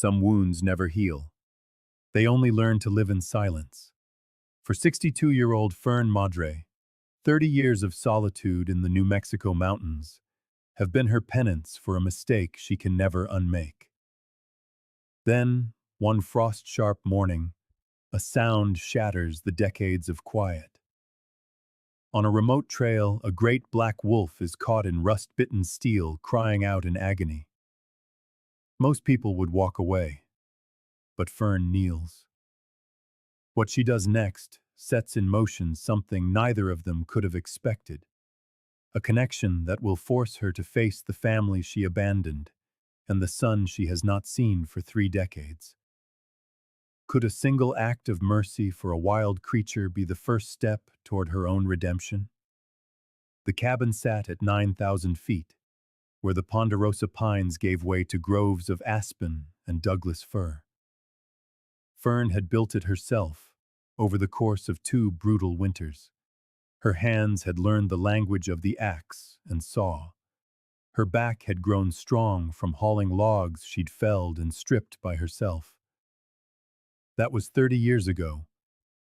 Some wounds never heal. They only learn to live in silence. For 62-year-old Fern Madre, 30 years of solitude in the New Mexico mountains have been her penance for a mistake she can never unmake. Then, one frost-sharp morning, a sound shatters the decades of quiet. On a remote trail, a great black wolf is caught in rust-bitten steel, crying out in agony. Most people would walk away, but Fern kneels. What she does next sets in motion something neither of them could have expected, a connection that will force her to face the family she abandoned and the son she has not seen for 3 decades. Could a single act of mercy for a wild creature be the first step toward her own redemption? The cabin sat at 9,000 feet, where the ponderosa pines gave way to groves of aspen and Douglas fir. Fern had built it herself over the course of 2 brutal winters. Her hands had learned the language of the axe and saw. Her back had grown strong from hauling logs she'd felled and stripped by herself. That was 30 years ago,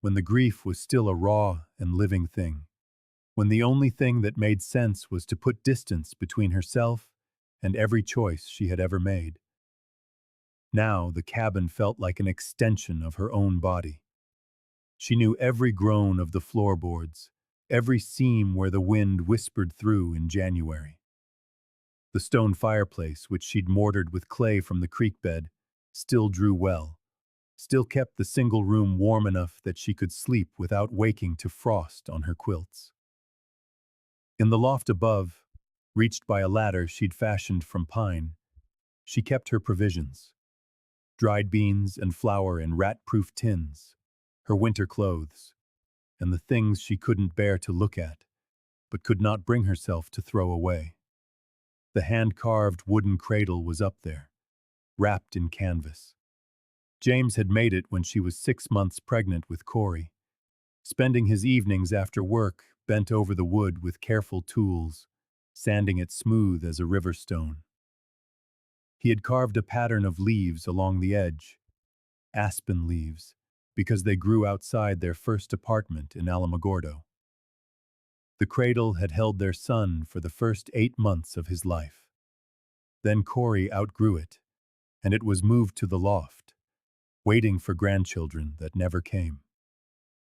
when the grief was still a raw and living thing, when the only thing that made sense was to put distance between herself and every choice she had ever made. Now the cabin felt like an extension of her own body. She knew every groan of the floorboards, every seam where the wind whispered through in January. The stone fireplace, which she'd mortared with clay from the creek bed, still drew well, still kept the single room warm enough that she could sleep without waking to frost on her quilts. In the loft above, reached by a ladder she'd fashioned from pine, she kept her provisions: dried beans and flour in rat-proof tins, her winter clothes, and the things she couldn't bear to look at, but could not bring herself to throw away. The hand-carved wooden cradle was up there, wrapped in canvas. James had made it when she was 6 months pregnant with Corey, spending his evenings after work bent over the wood with careful tools, sanding it smooth as a river stone. He had carved a pattern of leaves along the edge, aspen leaves, because they grew outside their first apartment in Alamogordo. The cradle had held their son for the first 8 months of his life. Then Corey outgrew it, and it was moved to the loft, waiting for grandchildren that never came.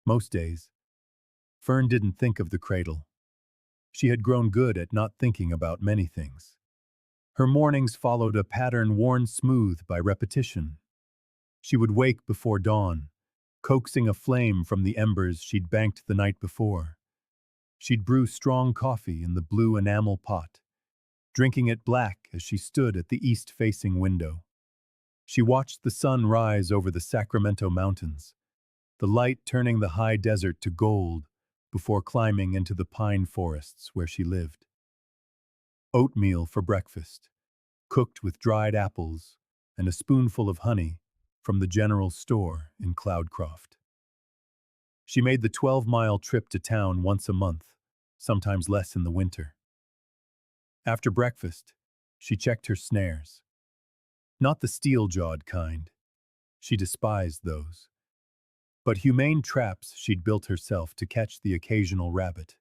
Most days, Fern didn't think of the cradle. She had grown good at not thinking about many things. Her mornings followed a pattern worn smooth by repetition. She would wake before dawn, coaxing a flame from the embers she'd banked the night before. She'd brew strong coffee in the blue enamel pot, drinking it black as she stood at the east-facing window. She watched the sun rise over the Sacramento mountains, the light turning the high desert to gold before climbing into the pine forests where she lived. Oatmeal for breakfast, cooked with dried apples and a spoonful of honey from the general store in Cloudcroft. She made the 12-mile trip to town once a month, sometimes less in the winter. After breakfast, she checked her snares. Not the steel-jawed kind. She despised those. But humane traps she'd built herself to catch the occasional rabbit.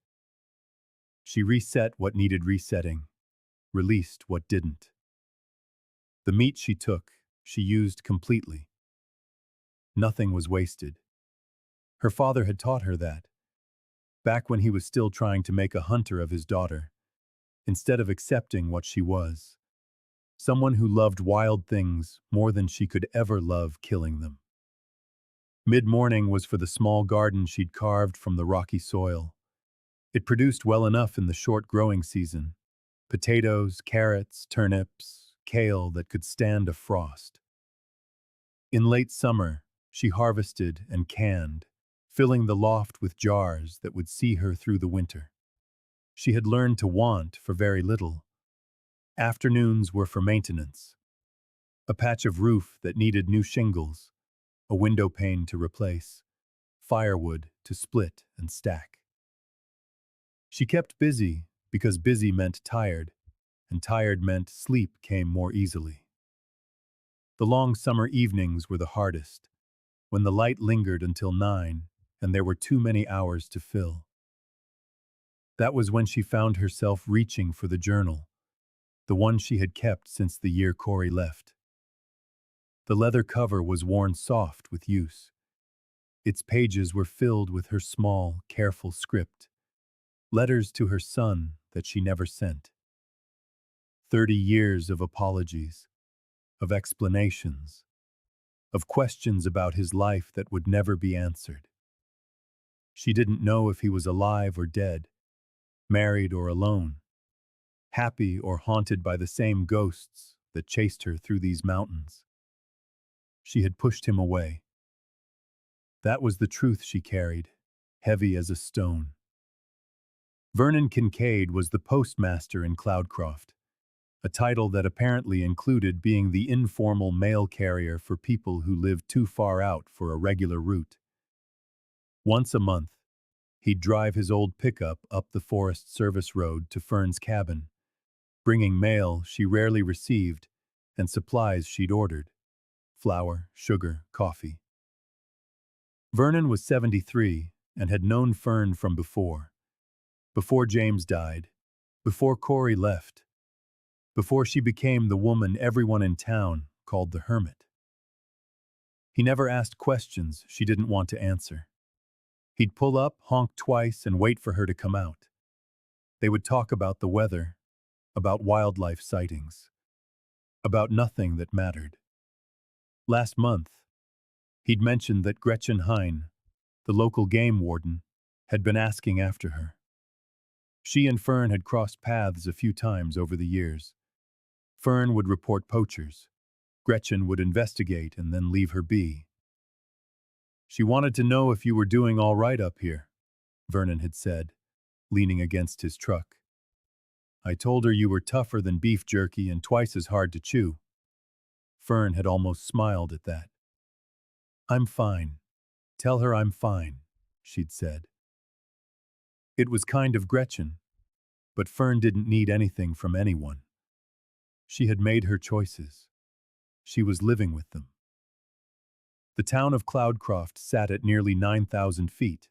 She reset what needed resetting, released what didn't. The meat she took, she used completely. Nothing was wasted. Her father had taught her that, back when he was still trying to make a hunter of his daughter, instead of accepting what she was, someone who loved wild things more than she could ever love killing them. Mid-morning was for the small garden she'd carved from the rocky soil. It produced well enough in the short growing season: potatoes, carrots, turnips, kale that could stand a frost. In late summer, she harvested and canned, filling the loft with jars that would see her through the winter. She had learned to want for very little. Afternoons were for maintenance: a patch of roof that needed new shingles, a window pane to replace, firewood to split and stack. She kept busy because busy meant tired, and tired meant sleep came more easily. The long summer evenings were the hardest, when the light lingered until 9 and there were too many hours to fill. That was when she found herself reaching for the journal, the one she had kept since the year Corey left. The leather cover was worn soft with use. Its pages were filled with her small, careful script, letters to her son that she never sent. 30 years of apologies, of explanations, of questions about his life that would never be answered. She didn't know if he was alive or dead, married or alone, happy or haunted by the same ghosts that chased her through these mountains. She had pushed him away. That was the truth she carried, heavy as a stone. Vernon Kincaid was the postmaster in Cloudcroft, a title that apparently included being the informal mail carrier for people who lived too far out for a regular route. Once a month, he'd drive his old pickup up the Forest Service Road to Fern's cabin, bringing mail she rarely received and supplies she'd ordered: flour, sugar, coffee. Vernon was 73 and had known Fern from before James died, before Corey left, before she became the woman everyone in town called the Hermit. He never asked questions she didn't want to answer. He'd pull up, honk twice, and wait for her to come out. They would talk about the weather, about wildlife sightings, about nothing that mattered. Last month, he'd mentioned that Gretchen Hine, the local game warden, had been asking after her. She and Fern had crossed paths a few times over the years. Fern would report poachers. Gretchen would investigate and then leave her be. "She wanted to know if you were doing all right up here," Vernon had said, leaning against his truck. "I told her you were tougher than beef jerky and twice as hard to chew." Fern had almost smiled at that. "I'm fine. Tell her I'm fine," she'd said. It was kind of Gretchen, but Fern didn't need anything from anyone. She had made her choices. She was living with them. The town of Cloudcroft sat at nearly 9,000 feet.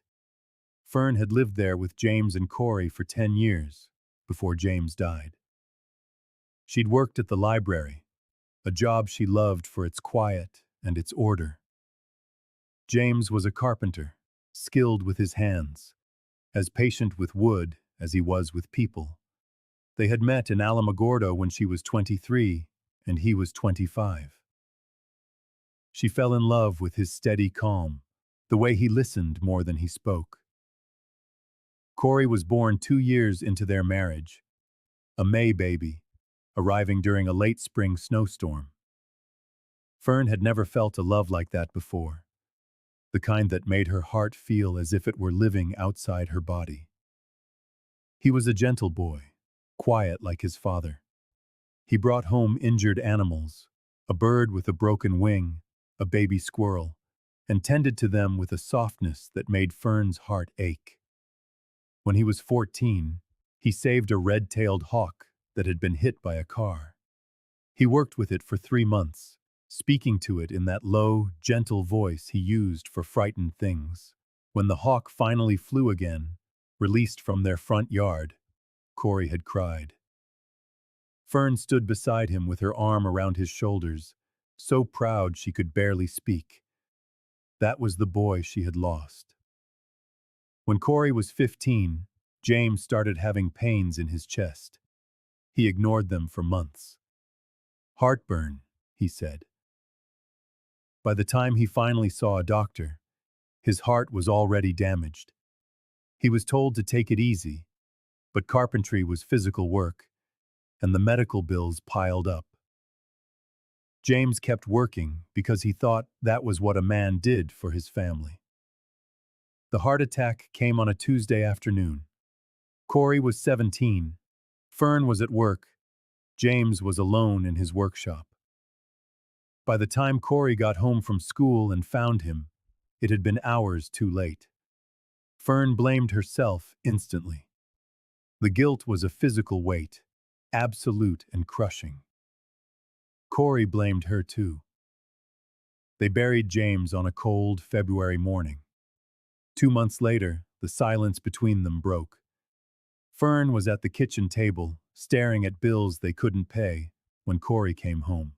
Fern had lived there with James and Corey for 10 years, before James died. She'd worked at the library, a job she loved for its quiet and its order. James was a carpenter, skilled with his hands, as patient with wood as he was with people. They had met in Alamogordo when she was 23 and he was 25. She fell in love with his steady calm, the way he listened more than he spoke. Corey was born 2 years into their marriage, a May baby, arriving during a late spring snowstorm. Fern had never felt a love like that before, the kind that made her heart feel as if it were living outside her body. He was a gentle boy, quiet like his father. He brought home injured animals, a bird with a broken wing, a baby squirrel, and tended to them with a softness that made Fern's heart ache. When he was 14, he saved a red-tailed hawk that had been hit by a car. He worked with it for 3 months, speaking to it in that low, gentle voice he used for frightened things. When the hawk finally flew again, released from their front yard, Corey had cried. Fern stood beside him with her arm around his shoulders, so proud she could barely speak. That was the boy she had lost. When Corey was 15, James started having pains in his chest. He ignored them for months. "Heartburn," he said. By the time he finally saw a doctor, his heart was already damaged. He was told to take it easy, but carpentry was physical work, and the medical bills piled up. James kept working because he thought that was what a man did for his family. The heart attack came on a Tuesday afternoon. Corey was 17. Fern was at work. James was alone in his workshop. By the time Corey got home from school and found him, it had been hours too late. Fern blamed herself instantly. The guilt was a physical weight, absolute and crushing. Corey blamed her too. They buried James on a cold February morning. 2 months later, the silence between them broke. Fern was at the kitchen table, staring at bills they couldn't pay, when Corey came home.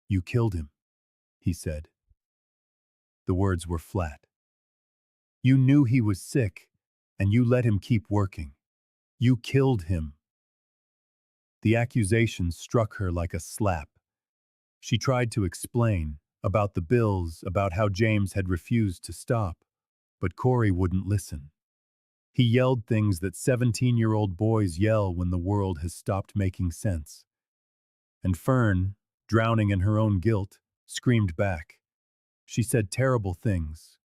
"You killed him," he said. The words were flat. "You knew he was sick, and you let him keep working. You killed him." The accusation struck her like a slap. She tried to explain, about the bills, about how James had refused to stop, but Corey wouldn't listen. He yelled things that 17-year-old boys yell when the world has stopped making sense. And Fern, drowning in her own guilt, screamed back. She said terrible things,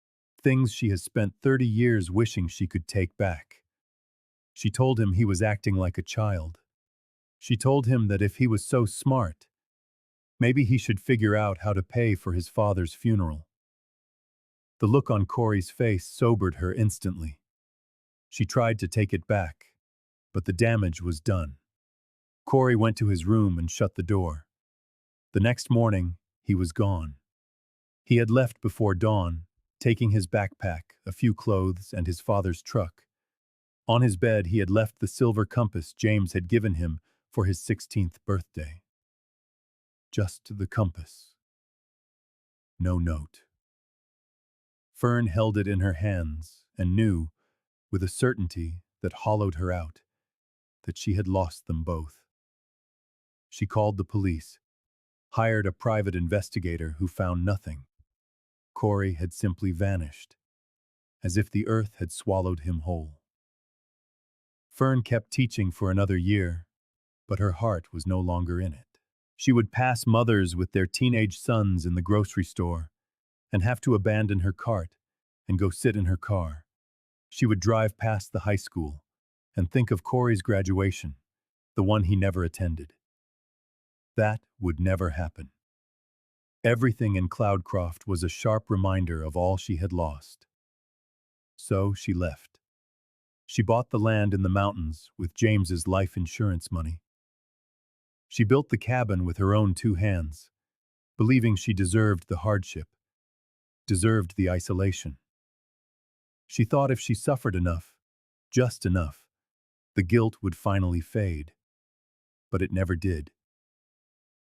things she has spent 30 years wishing she could take back. She told him he was acting like a child. She told him that if he was so smart, maybe he should figure out how to pay for his father's funeral. The look on Corey's face sobered her instantly. She tried to take it back, but the damage was done. Corey went to his room and shut the door. The next morning, he was gone. He had left before dawn, taking his backpack, a few clothes, and his father's truck. On his bed, he had left the silver compass James had given him for his 16th birthday. Just the compass. No note. Fern held it in her hands and knew, with a certainty that hollowed her out, that she had lost them both. She called the police, hired a private investigator who found nothing. Corey had simply vanished, as if the earth had swallowed him whole. Fern kept teaching for another year, but her heart was no longer in it. She would pass mothers with their teenage sons in the grocery store and have to abandon her cart and go sit in her car. She would drive past the high school and think of Corey's graduation, the one he never attended. That would never happen. Everything in Cloudcroft was a sharp reminder of all she had lost. So she left. She bought the land in the mountains with James's life insurance money. She built the cabin with her own 2 hands, believing she deserved the hardship, deserved the isolation. She thought if she suffered enough, just enough, the guilt would finally fade. But it never did.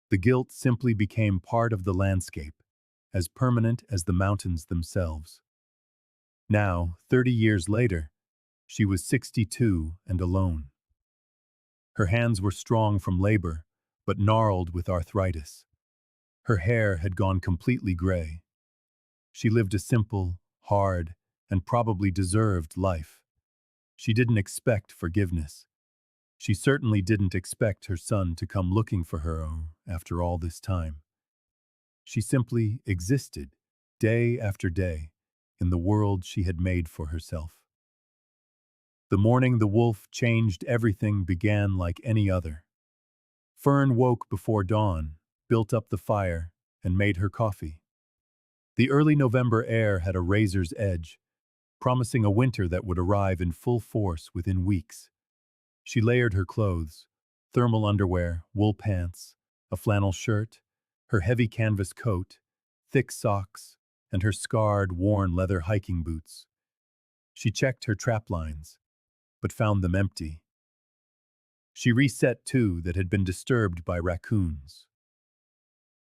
The guilt simply became part of the landscape, as permanent as the mountains themselves. Now, 30 years later, she was 62 and alone. Her hands were strong from labor, but gnarled with arthritis. Her hair had gone completely gray. She lived a simple, hard, and probably deserved life. She didn't expect forgiveness. She certainly didn't expect her son to come looking for her after all this time. She simply existed, day after day, in the world she had made for herself. The morning the wolf changed everything began like any other. Fern woke before dawn, built up the fire, and made her coffee. The early November air had a razor's edge, promising a winter that would arrive in full force within weeks. She layered her clothes, thermal underwear, wool pants, a flannel shirt, her heavy canvas coat, thick socks, and her scarred, worn leather hiking boots. She checked her trap lines, but found them empty. She reset 2 that had been disturbed by raccoons.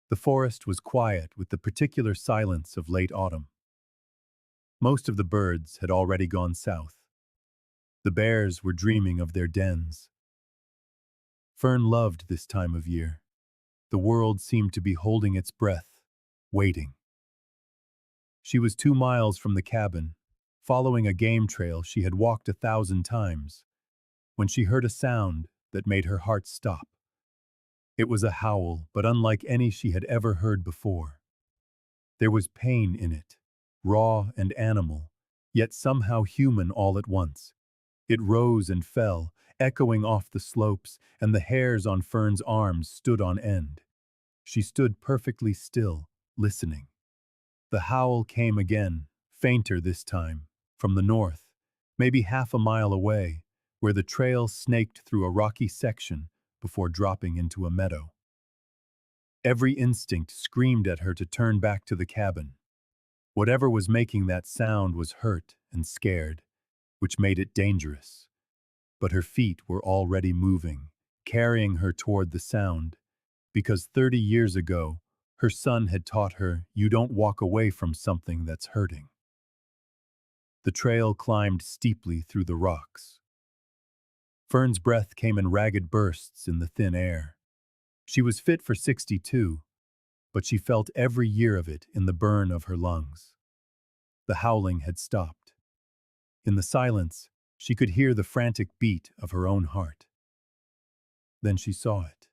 The forest was quiet with the particular silence of late autumn. Most of the birds had already gone south. The bears were dreaming of their dens. Fern loved this time of year. The world seemed to be holding its breath, waiting. She was 2 miles from the cabin, following a game trail she had walked 1,000 times, when she heard a sound that made her heart stop. It was a howl, but unlike any she had ever heard before. There was pain in it, raw and animal, yet somehow human all at once. It rose and fell, echoing off the slopes, and the hairs on Fern's arms stood on end. She stood perfectly still, listening. The howl came again, fainter this time, from the north, maybe half a mile away, where the trail snaked through a rocky section before dropping into a meadow. Every instinct screamed at her to turn back to the cabin. Whatever was making that sound was hurt and scared, which made it dangerous. But her feet were already moving, carrying her toward the sound, because 30 years ago, her son had taught her you don't walk away from something that's hurting. The trail climbed steeply through the rocks. Fern's breath came in ragged bursts in the thin air. She was fit for 62, but she felt every year of it in the burn of her lungs. The howling had stopped. In the silence, she could hear the frantic beat of her own heart. Then she saw it.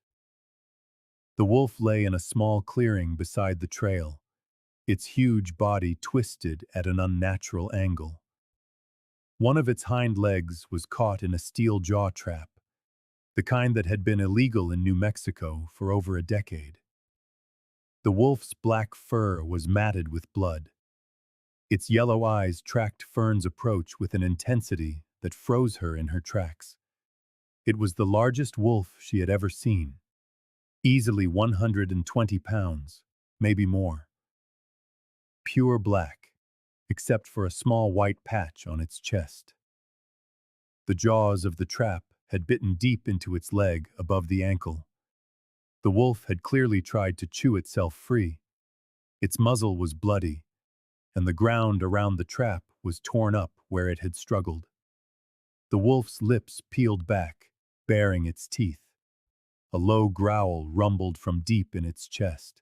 The wolf lay in a small clearing beside the trail, its huge body twisted at an unnatural angle. One of its hind legs was caught in a steel jaw trap, the kind that had been illegal in New Mexico for over a decade. The wolf's black fur was matted with blood. Its yellow eyes tracked Fern's approach with an intensity that froze her in her tracks. It was the largest wolf she had ever seen, easily 120 pounds, maybe more. Pure black, except for a small white patch on its chest. The jaws of the trap had bitten deep into its leg above the ankle. The wolf had clearly tried to chew itself free. Its muzzle was bloody, and the ground around the trap was torn up where it had struggled. The wolf's lips peeled back, baring its teeth. A low growl rumbled from deep in its chest.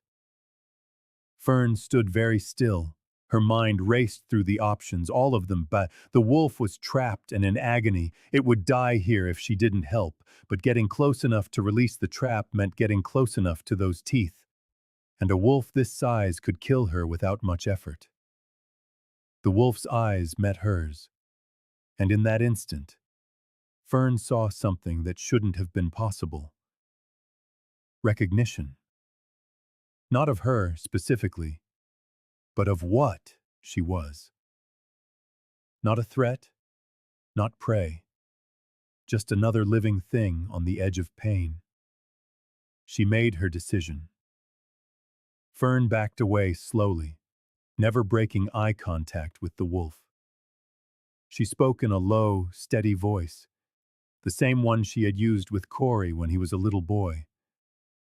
Fern stood very still. Her mind raced through the options, all of them, but the wolf was trapped and in agony. It would die here if she didn't help, but getting close enough to release the trap meant getting close enough to those teeth. And a wolf this size could kill her without much effort. The wolf's eyes met hers, and in that instant, Fern saw something that shouldn't have been possible. Recognition. Not of her, specifically, but of what she was. Not a threat, not prey, just another living thing on the edge of pain. She made her decision. Fern backed away slowly, never breaking eye contact with the wolf. She spoke in a low, steady voice, the same one she had used with Corey when he was a little boy,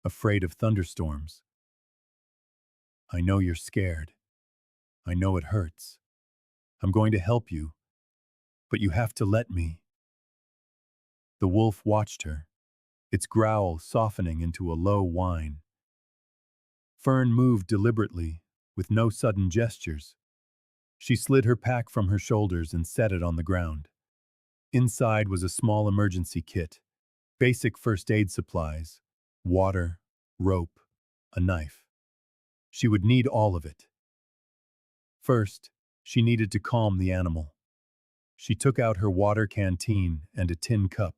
afraid of thunderstorms. I know you're scared. I know it hurts. I'm going to help you, but you have to let me. The wolf watched her, its growl softening into a low whine. Fern moved deliberately, with no sudden gestures. She slid her pack from her shoulders and set it on the ground. Inside was a small emergency kit, basic first aid supplies, water, rope, a knife. She would need all of it. First, she needed to calm the animal. She took out her water canteen and a tin cup,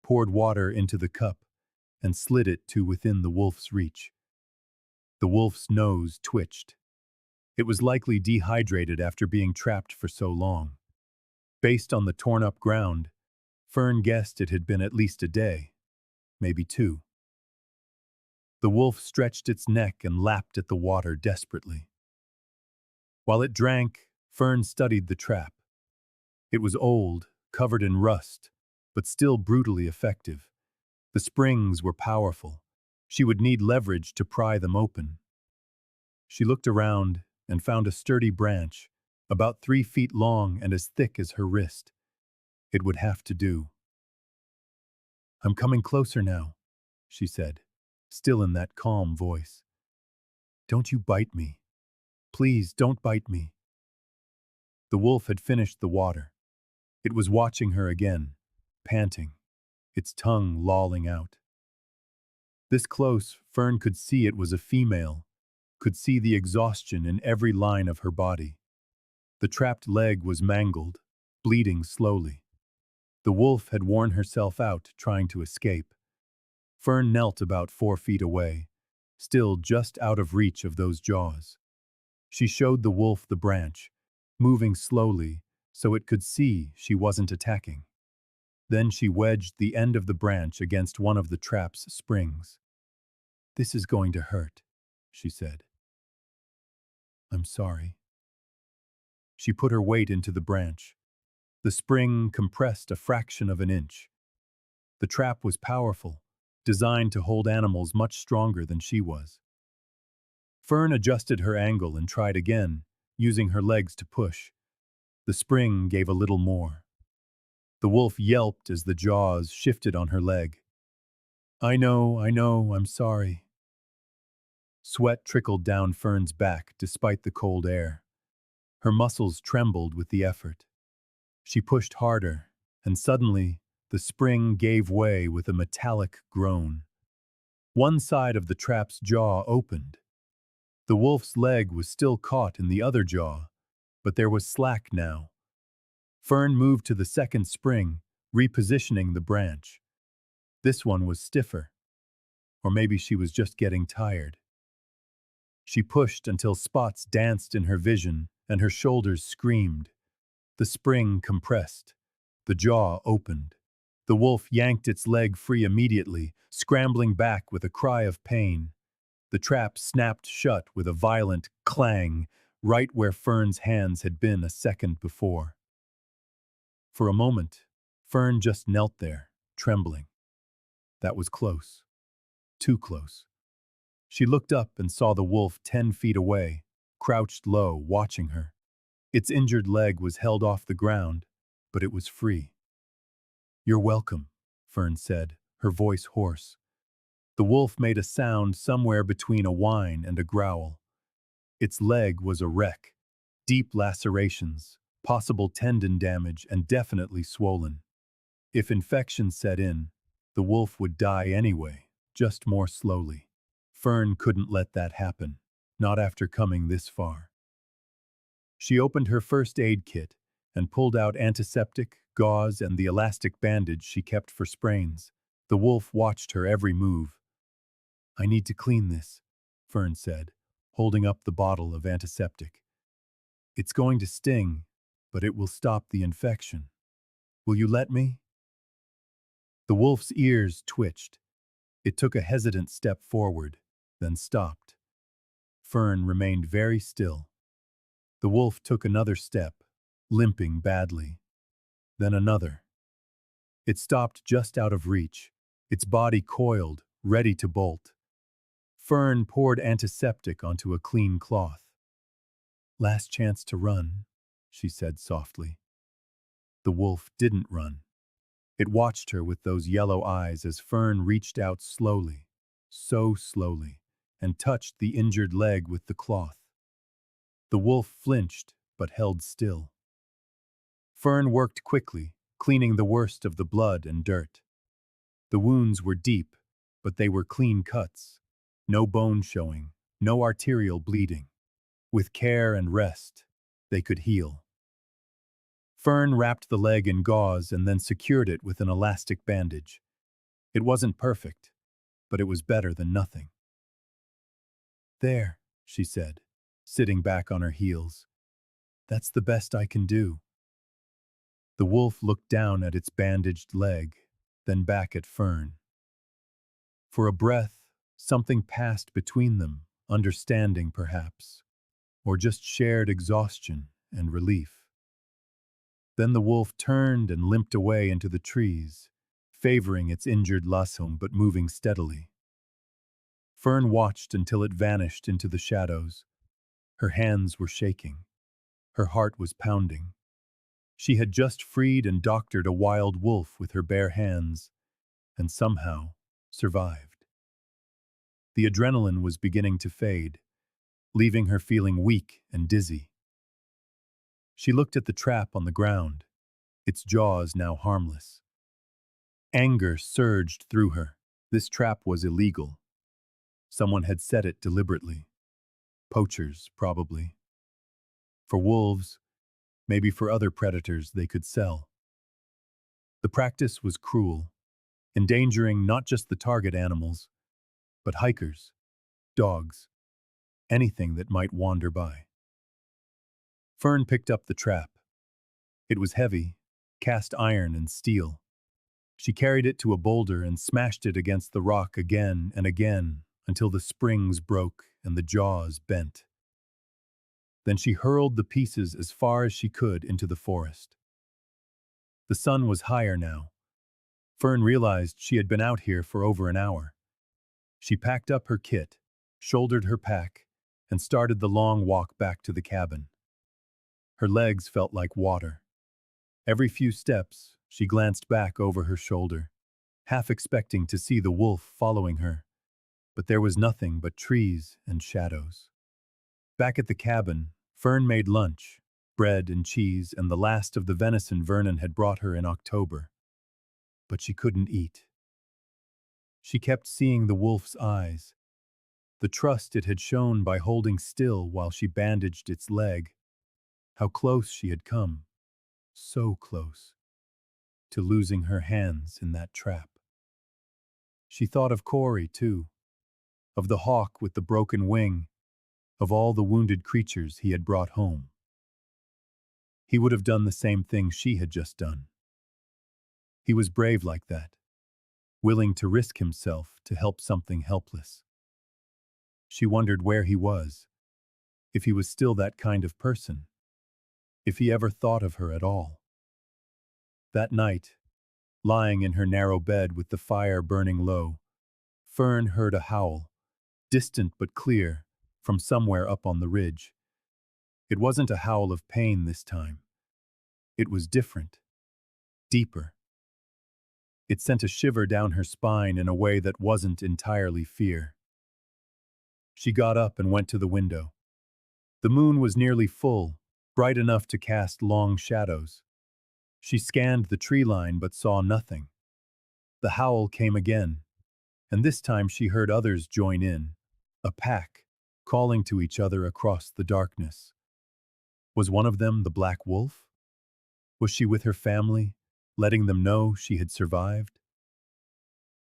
poured water into the cup, and slid it to within the wolf's reach. The wolf's nose twitched. It was likely dehydrated after being trapped for so long. Based on the torn-up ground, Fern guessed it had been at least a day, maybe two. The wolf stretched its neck and lapped at the water desperately. While it drank, Fern studied the trap. It was old, covered in rust, but still brutally effective. The springs were powerful. She would need leverage to pry them open. She looked around and found a sturdy branch, about 3 feet long and as thick as her wrist. It would have to do. I'm coming closer now, she said, still in that calm voice. Don't you bite me. Please don't bite me. The wolf had finished the water. It was watching her again, panting, its tongue lolling out. This close, Fern could see it was a female, could see the exhaustion in every line of her body. The trapped leg was mangled, bleeding slowly. The wolf had worn herself out trying to escape. Fern knelt about 4 feet away, still just out of reach of those jaws. She showed the wolf the branch, moving slowly so it could see she wasn't attacking. Then she wedged the end of the branch against one of the trap's springs. This is going to hurt, she said. I'm sorry. She put her weight into the branch. The spring compressed a fraction of an inch. The trap was powerful, designed to hold animals much stronger than she was. Fern adjusted her angle and tried again, using her legs to push. The spring gave a little more. The wolf yelped as the jaws shifted on her leg. I know, I'm sorry. Sweat trickled down Fern's back despite the cold air. Her muscles trembled with the effort. She pushed harder, and suddenly, the spring gave way with a metallic groan. One side of the trap's jaw opened. The wolf's leg was still caught in the other jaw, but there was slack now. Fern moved to the second spring, repositioning the branch. This one was stiffer, or maybe she was just getting tired. She pushed until spots danced in her vision and her shoulders screamed. The spring compressed. The jaw opened. The wolf yanked its leg free immediately, scrambling back with a cry of pain. The trap snapped shut with a violent clang, right where Fern's hands had been a second before. For a moment, Fern just knelt there, trembling. That was close. Too close. She looked up and saw the wolf 10 feet away, crouched low, watching her. Its injured leg was held off the ground, but it was free. You're welcome, Fern said, her voice hoarse. The wolf made a sound somewhere between a whine and a growl. Its leg was a wreck, deep lacerations, possible tendon damage, and definitely swollen. If infection set in, the wolf would die anyway, just more slowly. Fern couldn't let that happen, not after coming this far. She opened her first aid kit and pulled out antiseptic, gauze, and the elastic bandage she kept for sprains. The wolf watched her every move. I need to clean this, Fern said, holding up the bottle of antiseptic. It's going to sting, but it will stop the infection. Will you let me? The wolf's ears twitched. It took a hesitant step forward, then stopped. Fern remained very still. The wolf took another step, limping badly. Then another. It stopped just out of reach, its body coiled, ready to bolt. Fern poured antiseptic onto a clean cloth. Last chance to run, she said softly. The wolf didn't run. It watched her with those yellow eyes as Fern reached out slowly, so slowly, and touched the injured leg with the cloth. The wolf flinched, but held still. Fern worked quickly, cleaning the worst of the blood and dirt. The wounds were deep, but they were clean cuts. No bone showing, no arterial bleeding. With care and rest, they could heal. Fern wrapped the leg in gauze and then secured it with an elastic bandage. It wasn't perfect, but it was better than nothing. There, she said, sitting back on her heels. That's the best I can do. The wolf looked down at its bandaged leg, then back at Fern. For a breath, something passed between them, understanding perhaps, or just shared exhaustion and relief. Then the wolf turned and limped away into the trees, favoring its injured lasso but moving steadily. Fern watched until it vanished into the shadows. Her hands were shaking. Her heart was pounding. She had just freed and doctored a wild wolf with her bare hands, and somehow survived. The adrenaline was beginning to fade, leaving her feeling weak and dizzy. She looked at the trap on the ground, its jaws now harmless. Anger surged through her. This trap was illegal. Someone had set it deliberately. Poachers, probably. For wolves, maybe for other predators they could sell. The practice was cruel, endangering not just the target animals, but hikers, dogs, anything that might wander by. Fern picked up the trap. It was heavy, cast iron and steel. She carried it to a boulder and smashed it against the rock again and again, until the springs broke and the jaws bent. Then she hurled the pieces as far as she could into the forest. The sun was higher now. Fern realized she had been out here for over an hour. She packed up her kit, shouldered her pack, and started the long walk back to the cabin. Her legs felt like water. Every few steps, she glanced back over her shoulder, half expecting to see the wolf following her. But there was nothing but trees and shadows. Back at the cabin, Fern made lunch, bread and cheese and the last of the venison Vernon had brought her in October. But she couldn't eat. She kept seeing the wolf's eyes, the trust it had shown by holding still while she bandaged its leg. How close she had come, so close, to losing her hands in that trap. She thought of Corey, too, of the hawk with the broken wing, of all the wounded creatures he had brought home. He would have done the same thing she had just done. He was brave like that, willing to risk himself to help something helpless. She wondered where he was, if he was still that kind of person, if he ever thought of her at all. That night, lying in her narrow bed with the fire burning low, Fern heard a howl, distant but clear, from somewhere up on the ridge. It wasn't a howl of pain this time. It was different, deeper. It sent a shiver down her spine in a way that wasn't entirely fear. She got up and went to the window. The moon was nearly full, bright enough to cast long shadows. She scanned the tree line but saw nothing. The howl came again, and this time she heard others join in, a pack, calling to each other across the darkness. Was one of them the black wolf? Was she with her family, letting them know she had survived?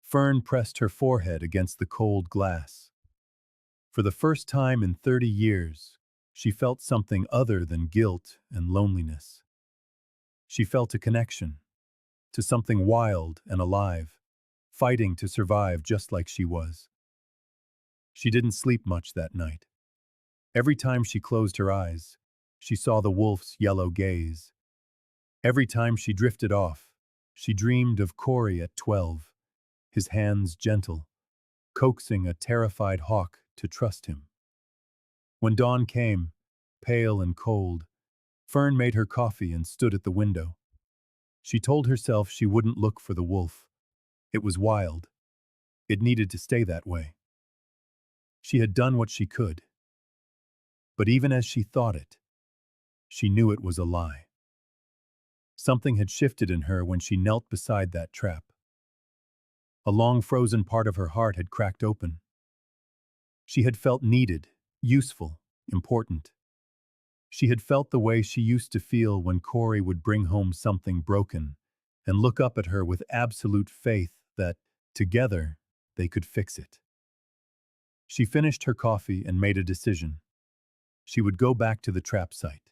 Fern pressed her forehead against the cold glass. For the first time in 30 years, she felt something other than guilt and loneliness. She felt a connection to something wild and alive, fighting to survive just like she was. She didn't sleep much that night. Every time she closed her eyes, she saw the wolf's yellow gaze. Every time she drifted off, she dreamed of Corey at 12, his hands gentle, coaxing a terrified hawk to trust him. When dawn came, pale and cold, Fern made her coffee and stood at the window. She told herself she wouldn't look for the wolf. It was wild. It needed to stay that way. She had done what she could. But even as she thought it, she knew it was a lie. Something had shifted in her when she knelt beside that trap. A long frozen part of her heart had cracked open. She had felt needed, useful, important. She had felt the way she used to feel when Corey would bring home something broken and look up at her with absolute faith that, together, they could fix it. She finished her coffee and made a decision. She would go back to the trap site.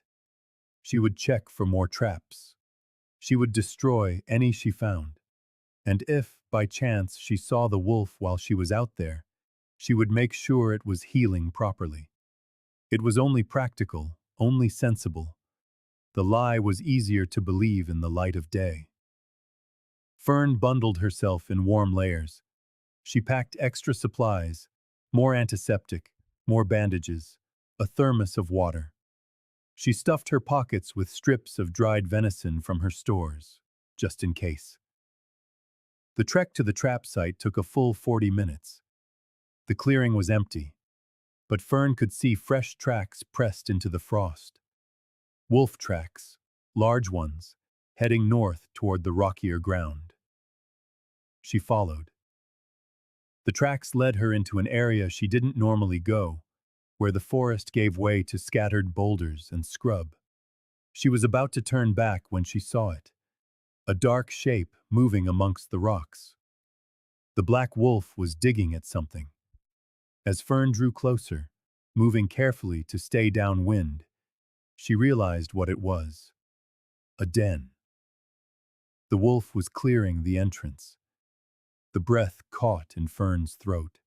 She would check for more traps. She would destroy any she found. And if, by chance, she saw the wolf while she was out there, she would make sure it was healing properly. It was only practical, only sensible. The lie was easier to believe in the light of day. Fern bundled herself in warm layers. She packed extra supplies, more antiseptic, more bandages, a thermos of water. She stuffed her pockets with strips of dried venison from her stores, just in case. The trek to the trap site took a full 40 minutes. The clearing was empty, but Fern could see fresh tracks pressed into the frost. Wolf tracks, large ones, heading north toward the rockier ground. She followed. The tracks led her into an area she didn't normally go, where the forest gave way to scattered boulders and scrub. She was about to turn back when she saw it, a dark shape moving amongst the rocks. The black wolf was digging at something. As Fern drew closer, moving carefully to stay downwind, she realized what it was. A den. The wolf was clearing the entrance. The breath caught in Fern's throat.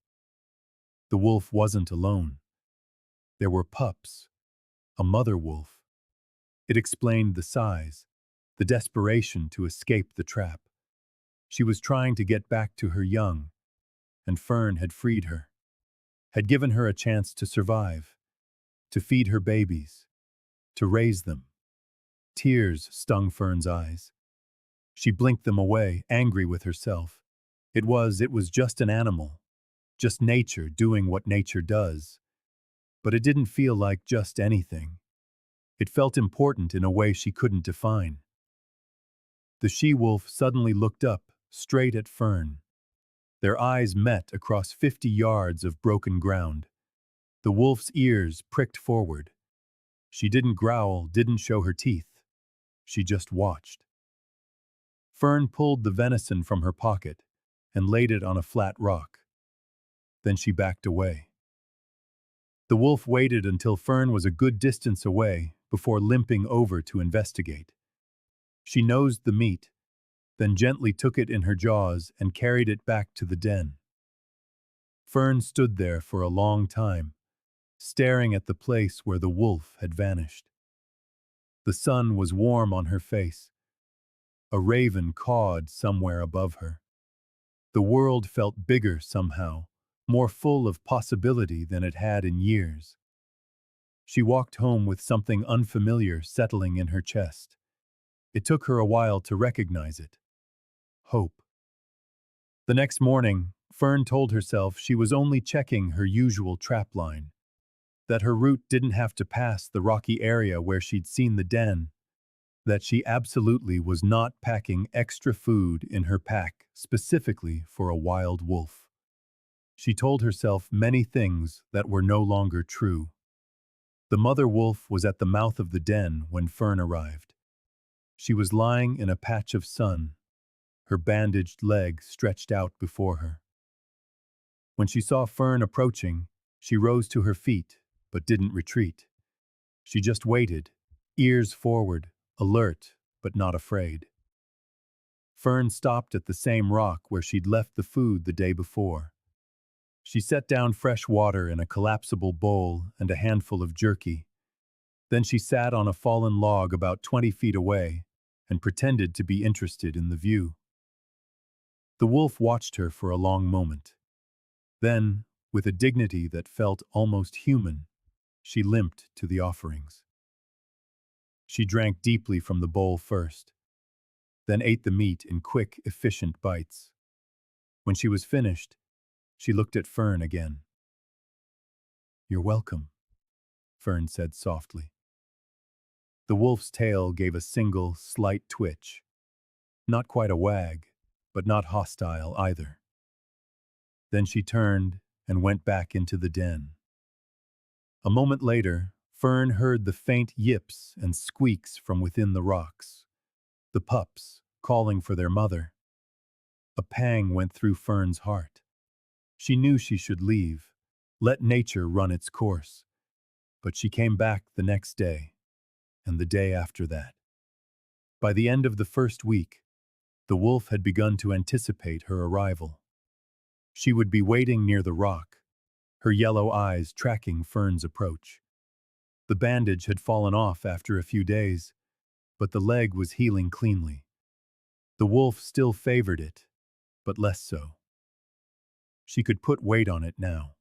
The wolf wasn't alone. There were pups, a mother wolf. It explained the size, the desperation to escape the trap. She was trying to get back to her young, and Fern had freed her, had given her a chance to survive, to feed her babies, to raise them. Tears stung Fern's eyes. She blinked them away, angry with herself. It was just an animal, just nature doing what nature does. But it didn't feel like just anything. It felt important in a way she couldn't define. The she-wolf suddenly looked up, straight at Fern. Their eyes met across 50 yards of broken ground. The wolf's ears pricked forward. She didn't growl, didn't show her teeth. She just watched. Fern pulled the venison from her pocket and laid it on a flat rock. Then she backed away. The wolf waited until Fern was a good distance away before limping over to investigate. She nosed the meat, then gently took it in her jaws and carried it back to the den. Fern stood there for a long time, staring at the place where the wolf had vanished. The sun was warm on her face. A raven cawed somewhere above her. The world felt bigger somehow, more full of possibility than it had in years. She walked home with something unfamiliar settling in her chest. It took her a while to recognize it. Hope. The next morning, Fern told herself she was only checking her usual trap line, that her route didn't have to pass the rocky area where she'd seen the den, that she absolutely was not packing extra food in her pack specifically for a wild wolf. She told herself many things that were no longer true. The mother wolf was at the mouth of the den when Fern arrived. She was lying in a patch of sun, her bandaged leg stretched out before her. When she saw Fern approaching, she rose to her feet, but didn't retreat. She just waited, ears forward, alert, but not afraid. Fern stopped at the same rock where she'd left the food the day before. She set down fresh water in a collapsible bowl and a handful of jerky. Then she sat on a fallen log about 20 feet away and pretended to be interested in the view. The wolf watched her for a long moment. Then, with a dignity that felt almost human, she limped to the offerings. She drank deeply from the bowl first, then ate the meat in quick, efficient bites. When she was finished, she looked at Fern again. "You're welcome," Fern said softly. The wolf's tail gave a single, slight twitch. Not quite a wag, but not hostile either. Then she turned and went back into the den. A moment later, Fern heard the faint yips and squeaks from within the rocks. The pups, calling for their mother. A pang went through Fern's heart. She knew she should leave, let nature run its course. But she came back the next day, and the day after that. By the end of the first week, the wolf had begun to anticipate her arrival. She would be waiting near the rock, her yellow eyes tracking Fern's approach. The bandage had fallen off after a few days, but the leg was healing cleanly. The wolf still favored it, but less so. She could put weight on it now.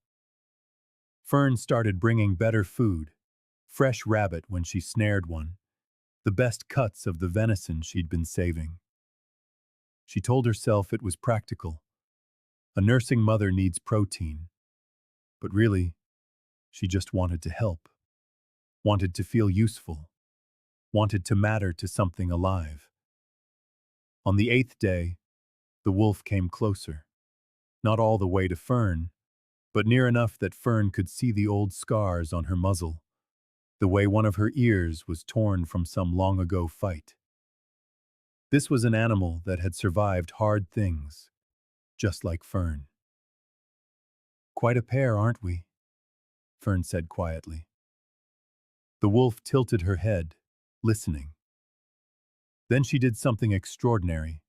Fern started bringing better food, fresh rabbit when she snared one, the best cuts of the venison she'd been saving. She told herself it was practical. A nursing mother needs protein. But really, she just wanted to help, wanted to feel useful, wanted to matter to something alive. On the 8th day, the wolf came closer. Not all the way to Fern, but near enough that Fern could see the old scars on her muzzle, the way one of her ears was torn from some long-ago fight. This was an animal that had survived hard things, just like Fern. "Quite a pair, aren't we?" Fern said quietly. The wolf tilted her head, listening. Then she did something extraordinary.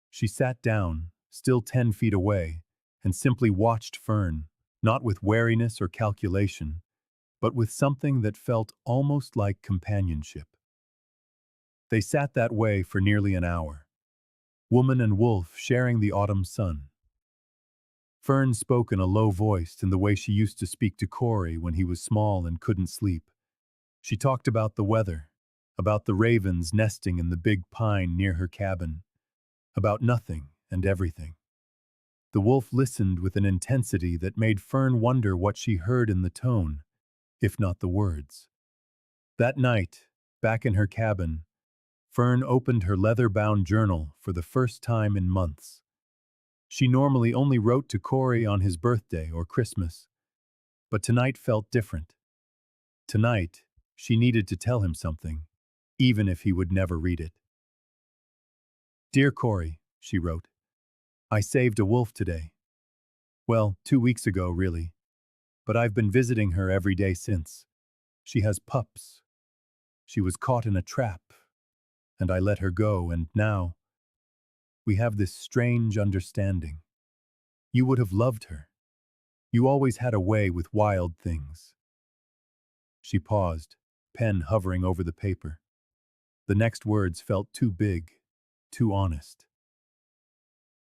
She sat down, still 10 feet away, and simply watched Fern, not with wariness or calculation, but with something that felt almost like companionship. They sat that way for nearly an hour, woman and wolf sharing the autumn sun. Fern spoke in a low voice in the way she used to speak to Corey when he was small and couldn't sleep. She talked about the weather, about the ravens nesting in the big pine near her cabin, about nothing and everything. The wolf listened with an intensity that made Fern wonder what she heard in the tone, if not the words. That night, back in her cabin, Fern opened her leather-bound journal for the first time in months. She normally only wrote to Corey on his birthday or Christmas, but tonight felt different. Tonight, she needed to tell him something, even if he would never read it. "Dear Corey," she wrote, "I saved a wolf today. Well, 2 weeks ago, really. But I've been visiting her every day since. She has pups. She was caught in a trap, and I let her go, and now we have this strange understanding. You would have loved her. You always had a way with wild things." She paused, pen hovering over the paper. The next words felt too big, too honest.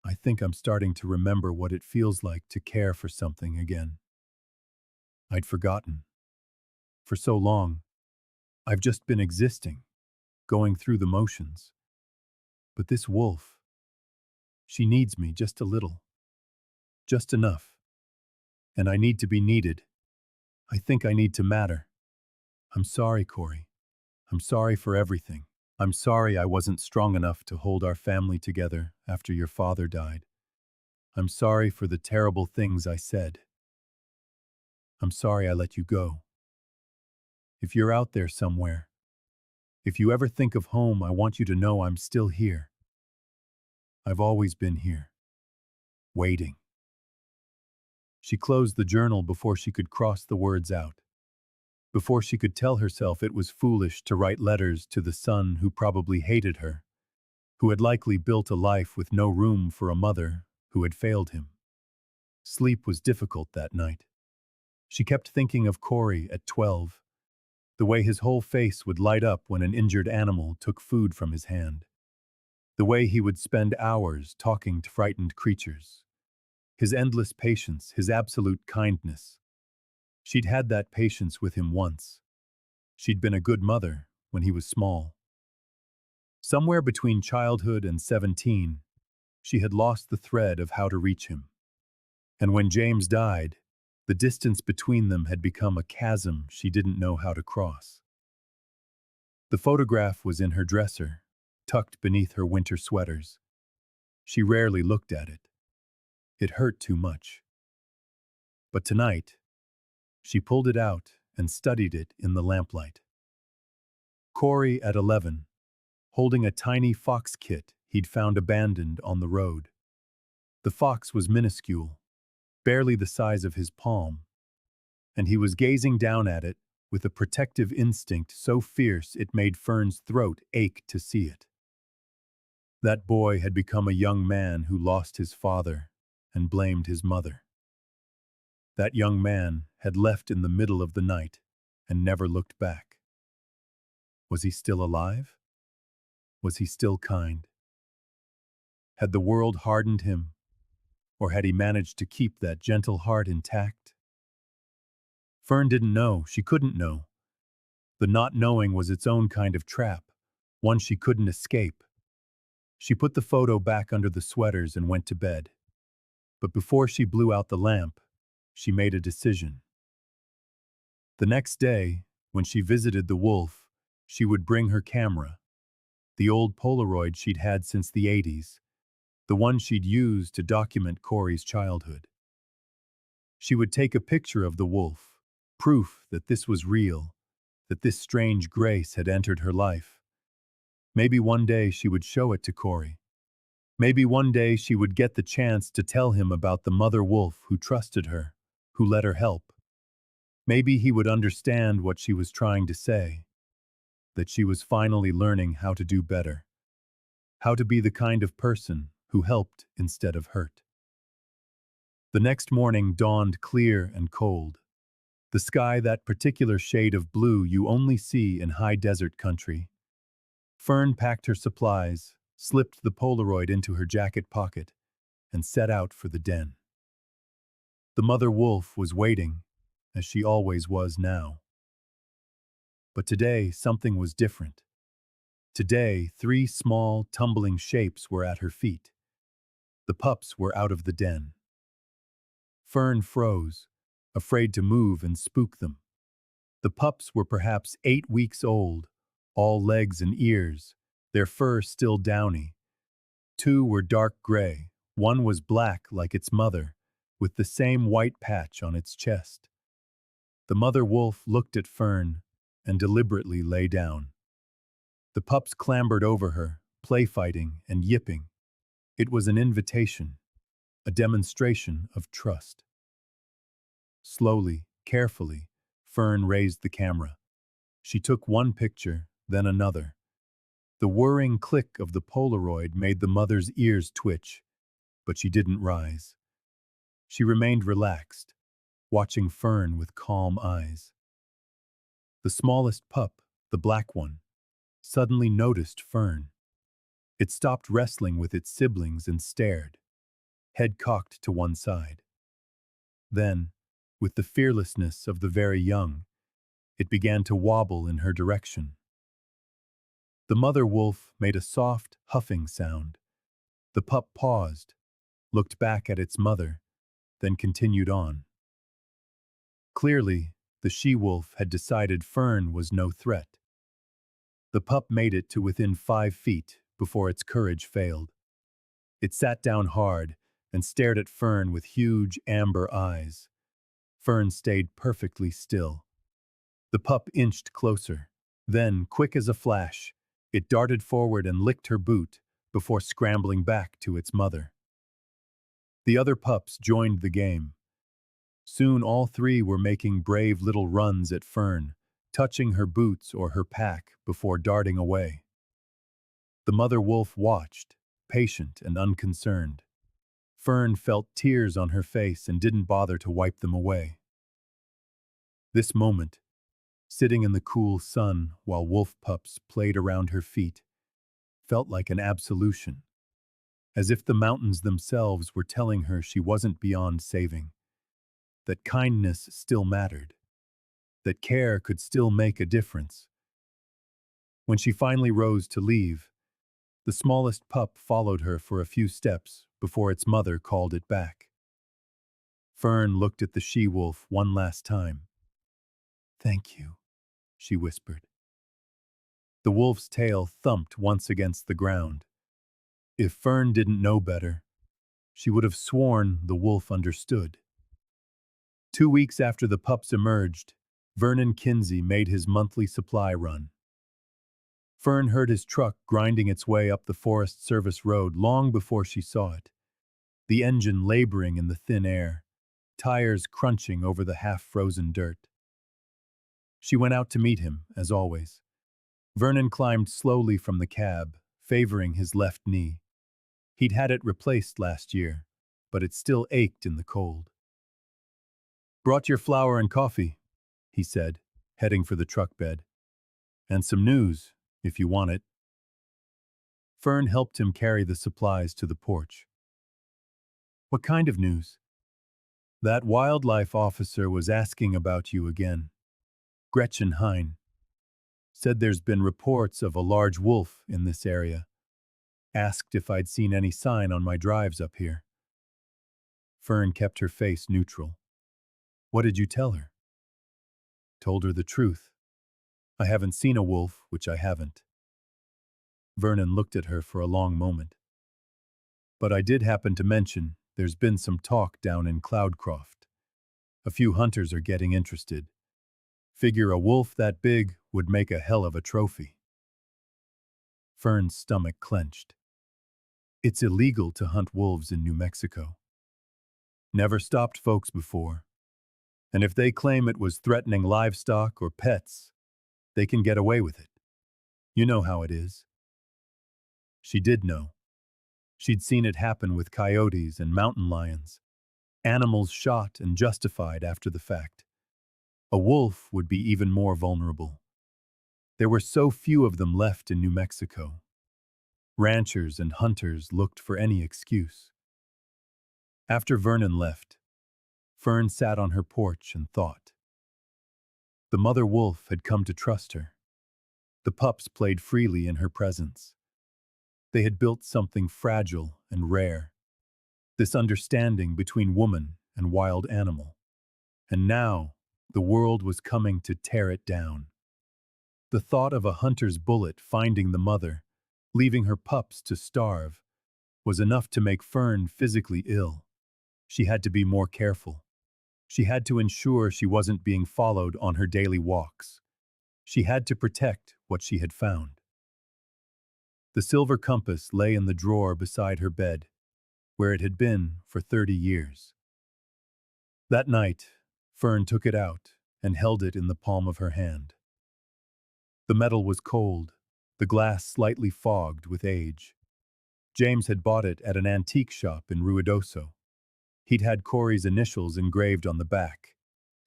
"I think I'm starting to remember what it feels like to care for something again. I'd forgotten. For so long, I've just been existing, going through the motions. But this wolf, she needs me just a little, just enough. And I need to be needed. I think I need to matter. I'm sorry, Corey. I'm sorry for everything. I'm sorry I wasn't strong enough to hold our family together after your father died. I'm sorry for the terrible things I said. I'm sorry I let you go. If you're out there somewhere, if you ever think of home, I want you to know I'm still here. I've always been here, waiting." She closed the journal before she could cross the words out, before she could tell herself it was foolish to write letters to the son who probably hated her, who had likely built a life with no room for a mother who had failed him. Sleep was difficult that night. She kept thinking of Corey at 12, the way his whole face would light up when an injured animal took food from his hand, the way he would spend hours talking to frightened creatures, his endless patience, his absolute kindness. She'd had that patience with him once. She'd been a good mother when he was small. Somewhere between childhood and 17, she had lost the thread of how to reach him. And when James died, the distance between them had become a chasm she didn't know how to cross. The photograph was in her dresser, tucked beneath her winter sweaters. She rarely looked at it. It hurt too much. But tonight, she pulled it out and studied it in the lamplight. Corey at 11, holding a tiny fox kit he'd found abandoned on the road. The fox was minuscule, barely the size of his palm, and he was gazing down at it with a protective instinct so fierce it made Fern's throat ache to see it. That boy had become a young man who lost his father and blamed his mother. That young man had left in the middle of the night and never looked back. Was he still alive? Was he still kind? Had the world hardened him, or had he managed to keep that gentle heart intact? Fern didn't know, she couldn't know. The not knowing was its own kind of trap, one she couldn't escape. She put the photo back under the sweaters and went to bed. But before she blew out the lamp, she made a decision. The next day, when she visited the wolf, she would bring her camera, the old Polaroid she'd had since the 80s, the one she'd used to document Corey's childhood. She would take a picture of the wolf, proof that this was real, that this strange grace had entered her life. Maybe one day she would show it to Corey. Maybe one day she would get the chance to tell him about the mother wolf who trusted her, who let her help. Maybe he would understand what she was trying to say, that she was finally learning how to do better, how to be the kind of person who helped instead of hurt. The next morning dawned clear and cold. The sky that particular shade of blue you only see in high desert country. Fern packed her supplies, slipped the Polaroid into her jacket pocket, and set out for the den. The mother wolf was waiting, as she always was now. But today something was different. Today, three small, tumbling shapes were at her feet. The pups were out of the den. Fern froze, afraid to move and spook them. The pups were perhaps 8 weeks old, all legs and ears, their fur still downy. Two were dark gray, one was black like its mother, with the same white patch on its chest. The mother wolf looked at Fern and deliberately lay down. The pups clambered over her, play-fighting and yipping. It was an invitation, a demonstration of trust. Slowly, carefully, Fern raised the camera. She took one picture, then another. The whirring click of the Polaroid made the mother's ears twitch, but she didn't rise. She remained relaxed, watching Fern with calm eyes. The smallest pup, the black one, suddenly noticed Fern. It stopped wrestling with its siblings and stared, head cocked to one side. Then, with the fearlessness of the very young, it began to wobble in her direction. The mother wolf made a soft, huffing sound. The pup paused, looked back at its mother, then continued on. Clearly, the she-wolf had decided Fern was no threat. The pup made it to within 5 feet before its courage failed. It sat down hard and stared at Fern with huge amber eyes. Fern stayed perfectly still. The pup inched closer. Then, quick as a flash, it darted forward and licked her boot before scrambling back to its mother. The other pups joined the game. Soon all three were making brave little runs at Fern, touching her boots or her pack before darting away. The mother wolf watched, patient and unconcerned. Fern felt tears on her face and didn't bother to wipe them away. This moment, sitting in the cool sun while wolf pups played around her feet, felt like an absolution, as if the mountains themselves were telling her she wasn't beyond saving, that kindness still mattered, that care could still make a difference. When she finally rose to leave, the smallest pup followed her for a few steps before its mother called it back. Fern looked at the she-wolf one last time. "Thank you," she whispered. The wolf's tail thumped once against the ground. If Fern didn't know better, she would have sworn the wolf understood. 2 weeks after the pups emerged, Vernon Kinsey made his monthly supply run. Fern heard his truck grinding its way up the Forest Service road long before she saw it, the engine laboring in the thin air, tires crunching over the half-frozen dirt. She went out to meet him, as always. Vernon climbed slowly from the cab, favoring his left knee. He'd had it replaced last year, but it still ached in the cold. "Brought your flour and coffee," he said, heading for the truck bed. "And some news, if you want it." Fern helped him carry the supplies to the porch. "What kind of news?" "That wildlife officer was asking about you again. Gretchen Hine. Said there's been reports of a large wolf in this area. Asked if I'd seen any sign on my drives up here." Fern kept her face neutral. "What did you tell her?" "Told her the truth. I haven't seen a wolf, which I haven't." Vernon looked at her for a long moment. "But I did happen to mention there's been some talk down in Cloudcroft. A few hunters are getting interested. Figure a wolf that big would make a hell of a trophy." Fern's stomach clenched. It's illegal to hunt wolves in New Mexico. Never stopped folks before. And if they claim it was threatening livestock or pets, they can get away with it. You know how it is. She did know. She'd seen it happen with coyotes and mountain lions. Animals shot and justified after the fact. A wolf would be even more vulnerable. There were so few of them left in New Mexico. Ranchers and hunters looked for any excuse. After Vernon left, Fern sat on her porch and thought. The mother wolf had come to trust her. The pups played freely in her presence. They had built something fragile and rare, this understanding between woman and wild animal. And now, the world was coming to tear it down. The thought of a hunter's bullet finding the mother, leaving her pups to starve, was enough to make Fern physically ill. She had to be more careful. She had to ensure she wasn't being followed on her daily walks. She had to protect what she had found. The silver compass lay in the drawer beside her bed, where it had been for 30 years. That night, Fern took it out and held it in the palm of her hand. The metal was cold, the glass slightly fogged with age. James had bought it at an antique shop in Ruidoso. He'd had Corey's initials engraved on the back,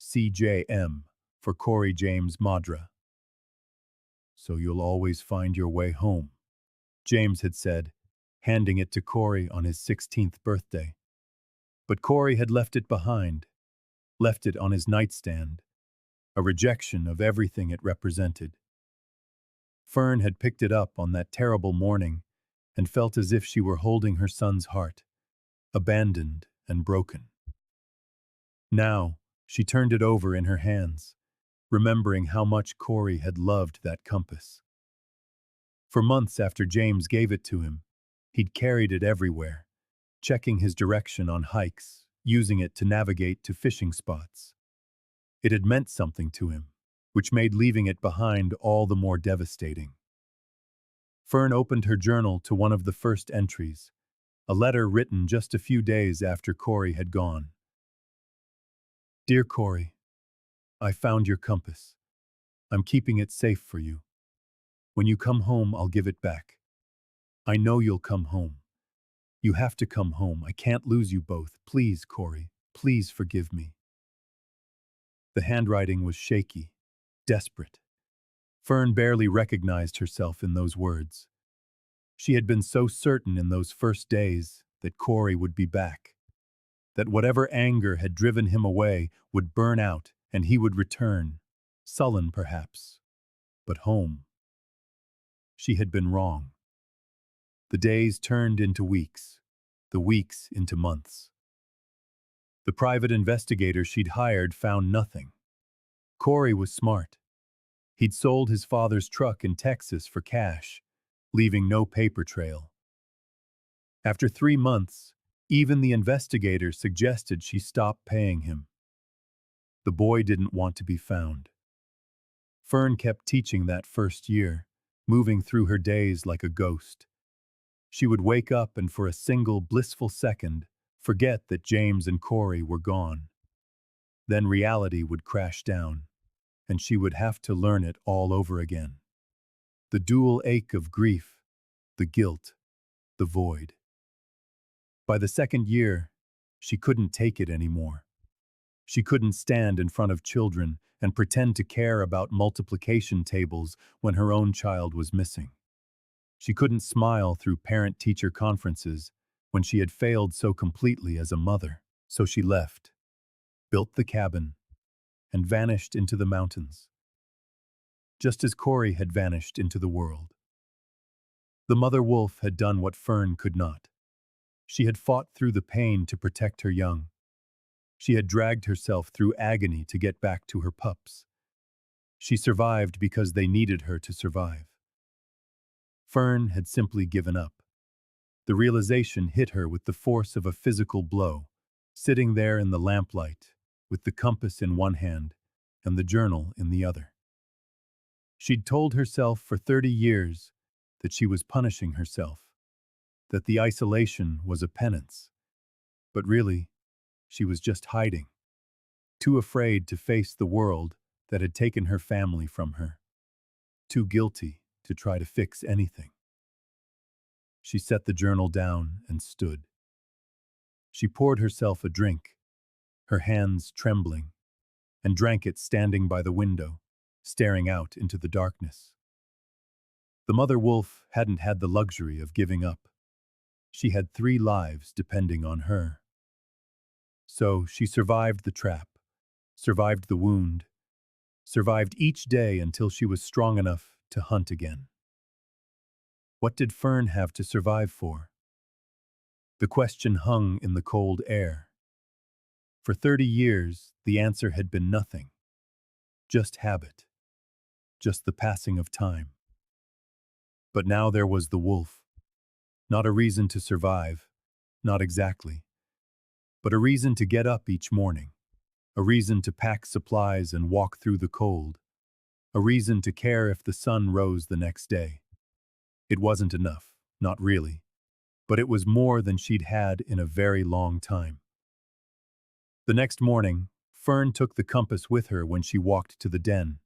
CJM, for Corey James Madre. "So you'll always find your way home," James had said, handing it to Corey on his 16th birthday. But Corey had left it behind, left it on his nightstand, a rejection of everything it represented. Fern had picked it up on that terrible morning and felt as if she were holding her son's heart, abandoned and broken. Now, she turned it over in her hands, remembering how much Corey had loved that compass. For months after James gave it to him, he'd carried it everywhere, checking his direction on hikes, using it to navigate to fishing spots. It had meant something to him, which made leaving it behind all the more devastating. Fern opened her journal to one of the first entries, a letter written just a few days after Corey had gone. "Dear Corey, I found your compass. I'm keeping it safe for you. When you come home, I'll give it back. I know you'll come home. You have to come home. I can't lose you both. Please, Corey, please forgive me." The handwriting was shaky, desperate. Fern barely recognized herself in those words. She had been so certain in those first days that Corey would be back, that whatever anger had driven him away would burn out and he would return, sullen perhaps, but home. She had been wrong. The days turned into weeks, the weeks into months. The private investigator she'd hired found nothing. Corey was smart. He'd sold his father's truck in Texas for cash, leaving no paper trail. After 3 months, even the investigator suggested she stop paying him. The boy didn't want to be found. Fern kept teaching that first year, moving through her days like a ghost. She would wake up and for a single blissful second, forget that James and Corey were gone. Then reality would crash down, and she would have to learn it all over again. The dual ache of grief, the guilt, the void. By the second year, she couldn't take it anymore. She couldn't stand in front of children and pretend to care about multiplication tables when her own child was missing. She couldn't smile through parent-teacher conferences when she had failed so completely as a mother. So she left, built the cabin, and vanished into the mountains, just as Corey had vanished into the world. The mother wolf had done what Fern could not. She had fought through the pain to protect her young. She had dragged herself through agony to get back to her pups. She survived because they needed her to survive. Fern had simply given up. The realization hit her with the force of a physical blow, sitting there in the lamplight, with the compass in one hand and the journal in the other. She'd told herself for 30 years that she was punishing herself, that the isolation was a penance. But really, she was just hiding, too afraid to face the world that had taken her family from her, too guilty to try to fix anything. She set the journal down and stood. She poured herself a drink, her hands trembling, and drank it standing by the window, staring out into the darkness. The mother wolf hadn't had the luxury of giving up. She had 3 lives depending on her. So she survived the trap, survived the wound, survived each day until she was strong enough to hunt again. What did Fern have to survive for? The question hung in the cold air. For 30 years, the answer had been nothing. Just habit. Just the passing of time. But now there was the wolf. Not a reason to survive, not exactly, but a reason to get up each morning. A reason to pack supplies and walk through the cold. A reason to care if the sun rose the next day. It wasn't enough, not really, but it was more than she'd had in a very long time. The next morning, Fern took the compass with her when she walked to the den.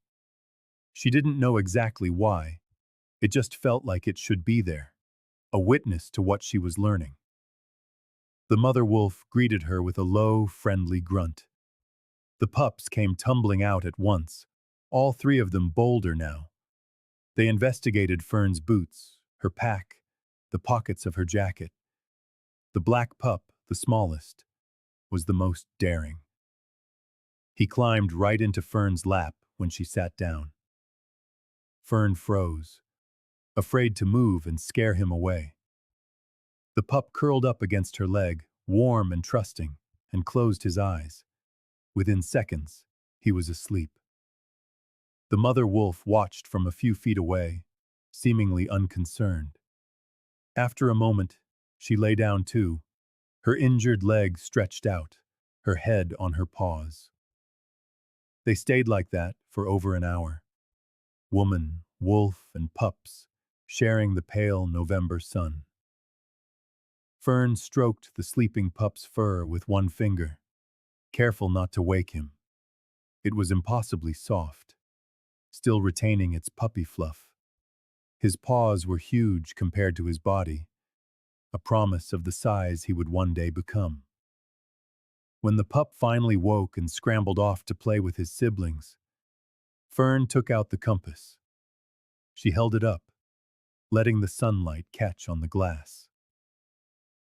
She didn't know exactly why. It just felt like it should be there, a witness to what she was learning. The mother wolf greeted her with a low, friendly grunt. The pups came tumbling out at once, all 3 of them bolder now. They investigated Fern's boots, her pack, the pockets of her jacket. The black pup, the smallest, was the most daring. He climbed right into Fern's lap when she sat down. Fern froze, afraid to move and scare him away. The pup curled up against her leg, warm and trusting, and closed his eyes. Within seconds, he was asleep. The mother wolf watched from a few feet away, seemingly unconcerned. After a moment, she lay down too, her injured leg stretched out, her head on her paws. They stayed like that for over an hour. Woman, wolf, and pups, sharing the pale November sun. Fern stroked the sleeping pup's fur with one finger, careful not to wake him. It was impossibly soft, still retaining its puppy fluff. His paws were huge compared to his body, a promise of the size he would one day become. When the pup finally woke and scrambled off to play with his siblings, Fern took out the compass. She held it up, letting the sunlight catch on the glass.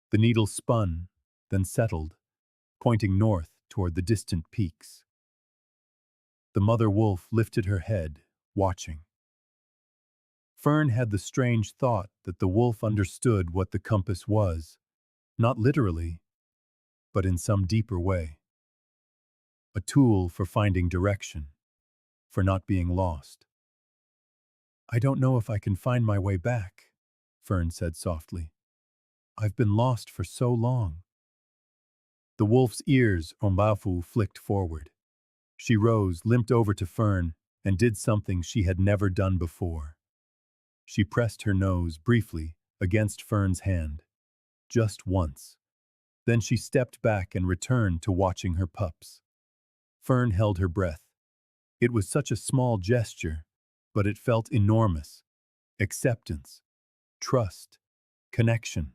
The needle spun, then settled, pointing north toward the distant peaks. The mother wolf lifted her head, watching. Fern had the strange thought that the wolf understood what the compass was, not literally, but in some deeper way. A tool for finding direction, for not being lost. "I don't know if I can find my way back," Fern said softly. "I've been lost for so long." The wolf's ears, Ombafu, flicked forward. She rose, limped over to Fern, and did something she had never done before. She pressed her nose, briefly, against Fern's hand. Just once. Then she stepped back and returned to watching her pups. Fern held her breath. It was such a small gesture, but it felt enormous. Acceptance, trust, connection.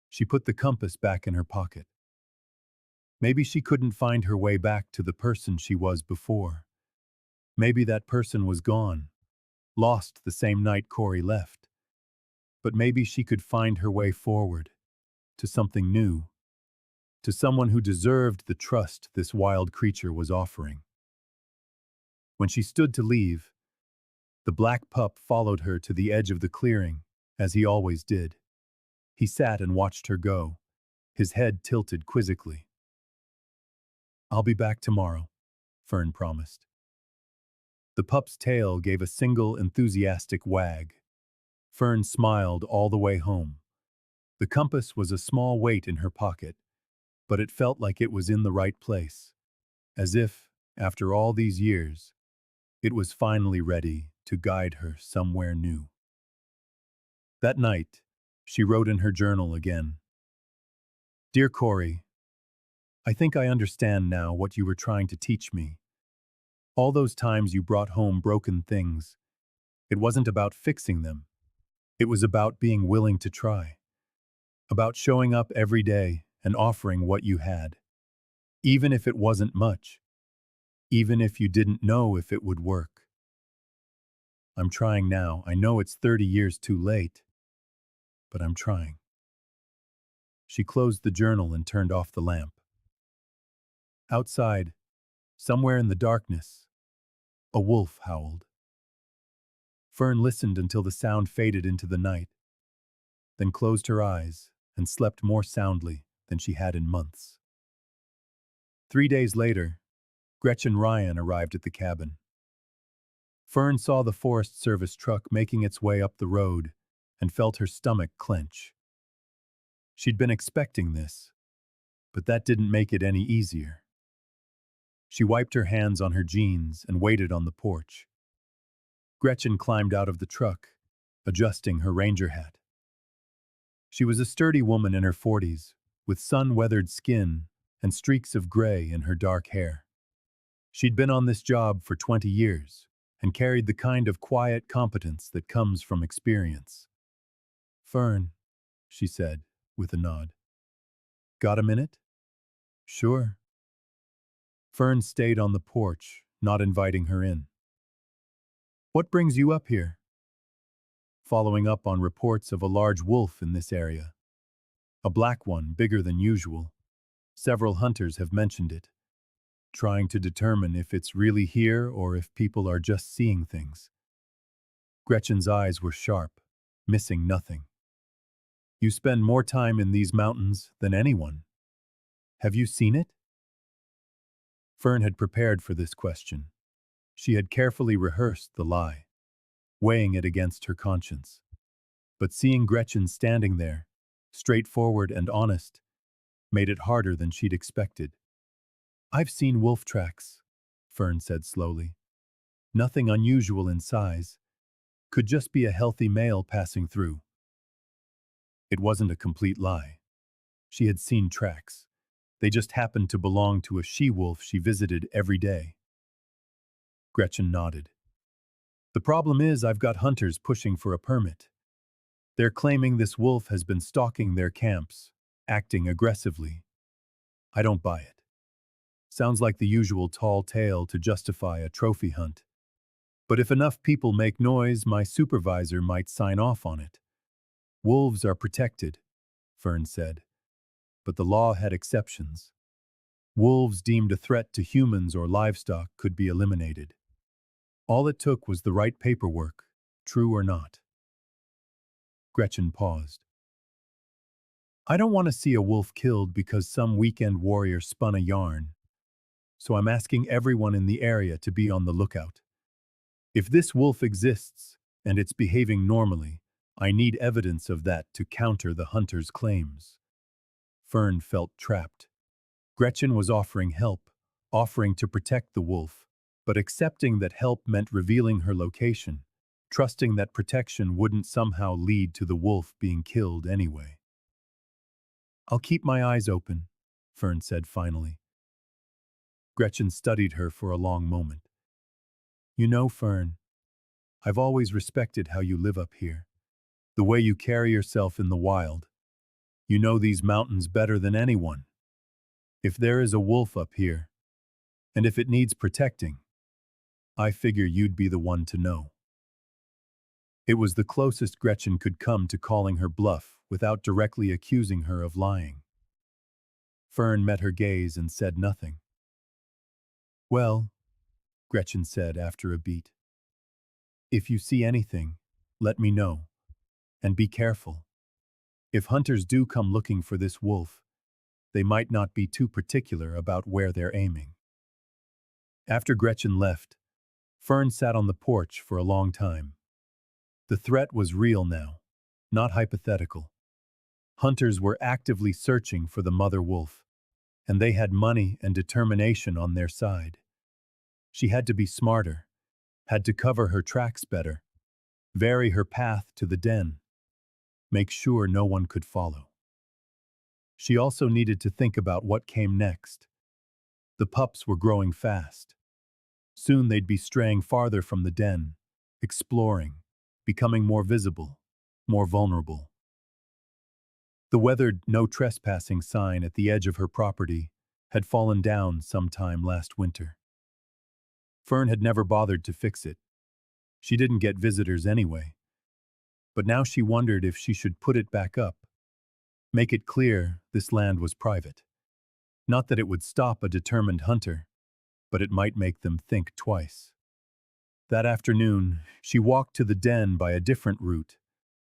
She put the compass back in her pocket. Maybe she couldn't find her way back to the person she was before. Maybe that person was gone, lost the same night Corey left. But maybe she could find her way forward, to something new, to someone who deserved the trust this wild creature was offering. When she stood to leave, the black pup followed her to the edge of the clearing, as he always did. He sat and watched her go, his head tilted quizzically. "I'll be back tomorrow," Fern promised. The pup's tail gave a single enthusiastic wag. Fern smiled all the way home. The compass was a small weight in her pocket, but it felt like it was in the right place, as if, after all these years, it was finally ready to guide her somewhere new. That night, she wrote in her journal again. "Dear Corey, I think I understand now what you were trying to teach me. All those times you brought home broken things, it wasn't about fixing them. It was about being willing to try. About showing up every day and offering what you had. even if it wasn't much, even if you didn't know if it would work. I'm trying now. I know it's 30 years too late, but I'm trying. She closed the journal and turned off the lamp. Outside, somewhere in the darkness, a wolf howled. Fern listened until the sound faded into the night, then closed her eyes and slept more soundly than she had in months. 3 days later, Gretchen Ryan arrived at the cabin. Fern saw the Forest Service truck making its way up the road and felt her stomach clench. She'd been expecting this, but that didn't make it any easier. She wiped her hands on her jeans and waited on the porch. Gretchen climbed out of the truck, adjusting her ranger hat. She was a sturdy woman in her 40s, with sun-weathered skin and streaks of gray in her dark hair. She'd been on this job for 20 years and carried the kind of quiet competence that comes from experience. "Fern," she said, with a nod. "Got a minute?" "Sure." Fern stayed on the porch, not inviting her in. "What brings you up here?" "Following up on reports of a large wolf in this area. A black one, bigger than usual. Several hunters have mentioned it. Trying to determine if it's really here or if people are just seeing things." Gretchen's eyes were sharp, missing nothing. "You spend more time in these mountains than anyone. Have you seen it?" Fern had prepared for this question. She had carefully rehearsed the lie, weighing it against her conscience. But seeing Gretchen standing there, straightforward and honest, made it harder than she'd expected. "I've seen wolf tracks," Fern said slowly. "Nothing unusual in size. Could just be a healthy male passing through." It wasn't a complete lie. She had seen tracks. They just happened to belong to a she-wolf she visited every day. Gretchen nodded. "The problem is I've got hunters pushing for a permit. They're claiming this wolf has been stalking their camps, acting aggressively. I don't buy it. Sounds like the usual tall tale to justify a trophy hunt. But if enough people make noise, my supervisor might sign off on it." "Wolves are protected," Fern said. "But the law had exceptions. Wolves deemed a threat to humans or livestock could be eliminated. All it took was the right paperwork, true or not." Gretchen paused. "I don't want to see a wolf killed because some weekend warrior spun a yarn, so I'm asking everyone in the area to be on the lookout. If this wolf exists, and it's behaving normally, I need evidence of that to counter the hunter's claims." Fern felt trapped. Gretchen was offering help, offering to protect the wolf, but accepting that help meant revealing her location, trusting that protection wouldn't somehow lead to the wolf being killed anyway. "I'll keep my eyes open," Fern said finally. Gretchen studied her for a long moment. "You know, Fern, I've always respected how you live up here. The way you carry yourself in the wild. You know these mountains better than anyone. If there is a wolf up here, and if it needs protecting, I figure you'd be the one to know." It was the closest Gretchen could come to calling her bluff without directly accusing her of lying. Fern met her gaze and said nothing. "Well," Gretchen said after a beat, "if you see anything, let me know. And be careful. If hunters do come looking for this wolf, they might not be too particular about where they're aiming." After Gretchen left, Fern sat on the porch for a long time. The threat was real now, not hypothetical. Hunters were actively searching for the mother wolf, and they had money and determination on their side. She had to be smarter, had to cover her tracks better, vary her path to the den, make sure no one could follow. She also needed to think about what came next. The pups were growing fast. Soon they'd be straying farther from the den, exploring, becoming more visible, more vulnerable. The weathered "no trespassing" sign at the edge of her property had fallen down sometime last winter. Fern had never bothered to fix it. She didn't get visitors anyway. But now she wondered if she should put it back up. Make it clear this land was private. Not that it would stop a determined hunter, but it might make them think twice. That afternoon, she walked to the den by a different route,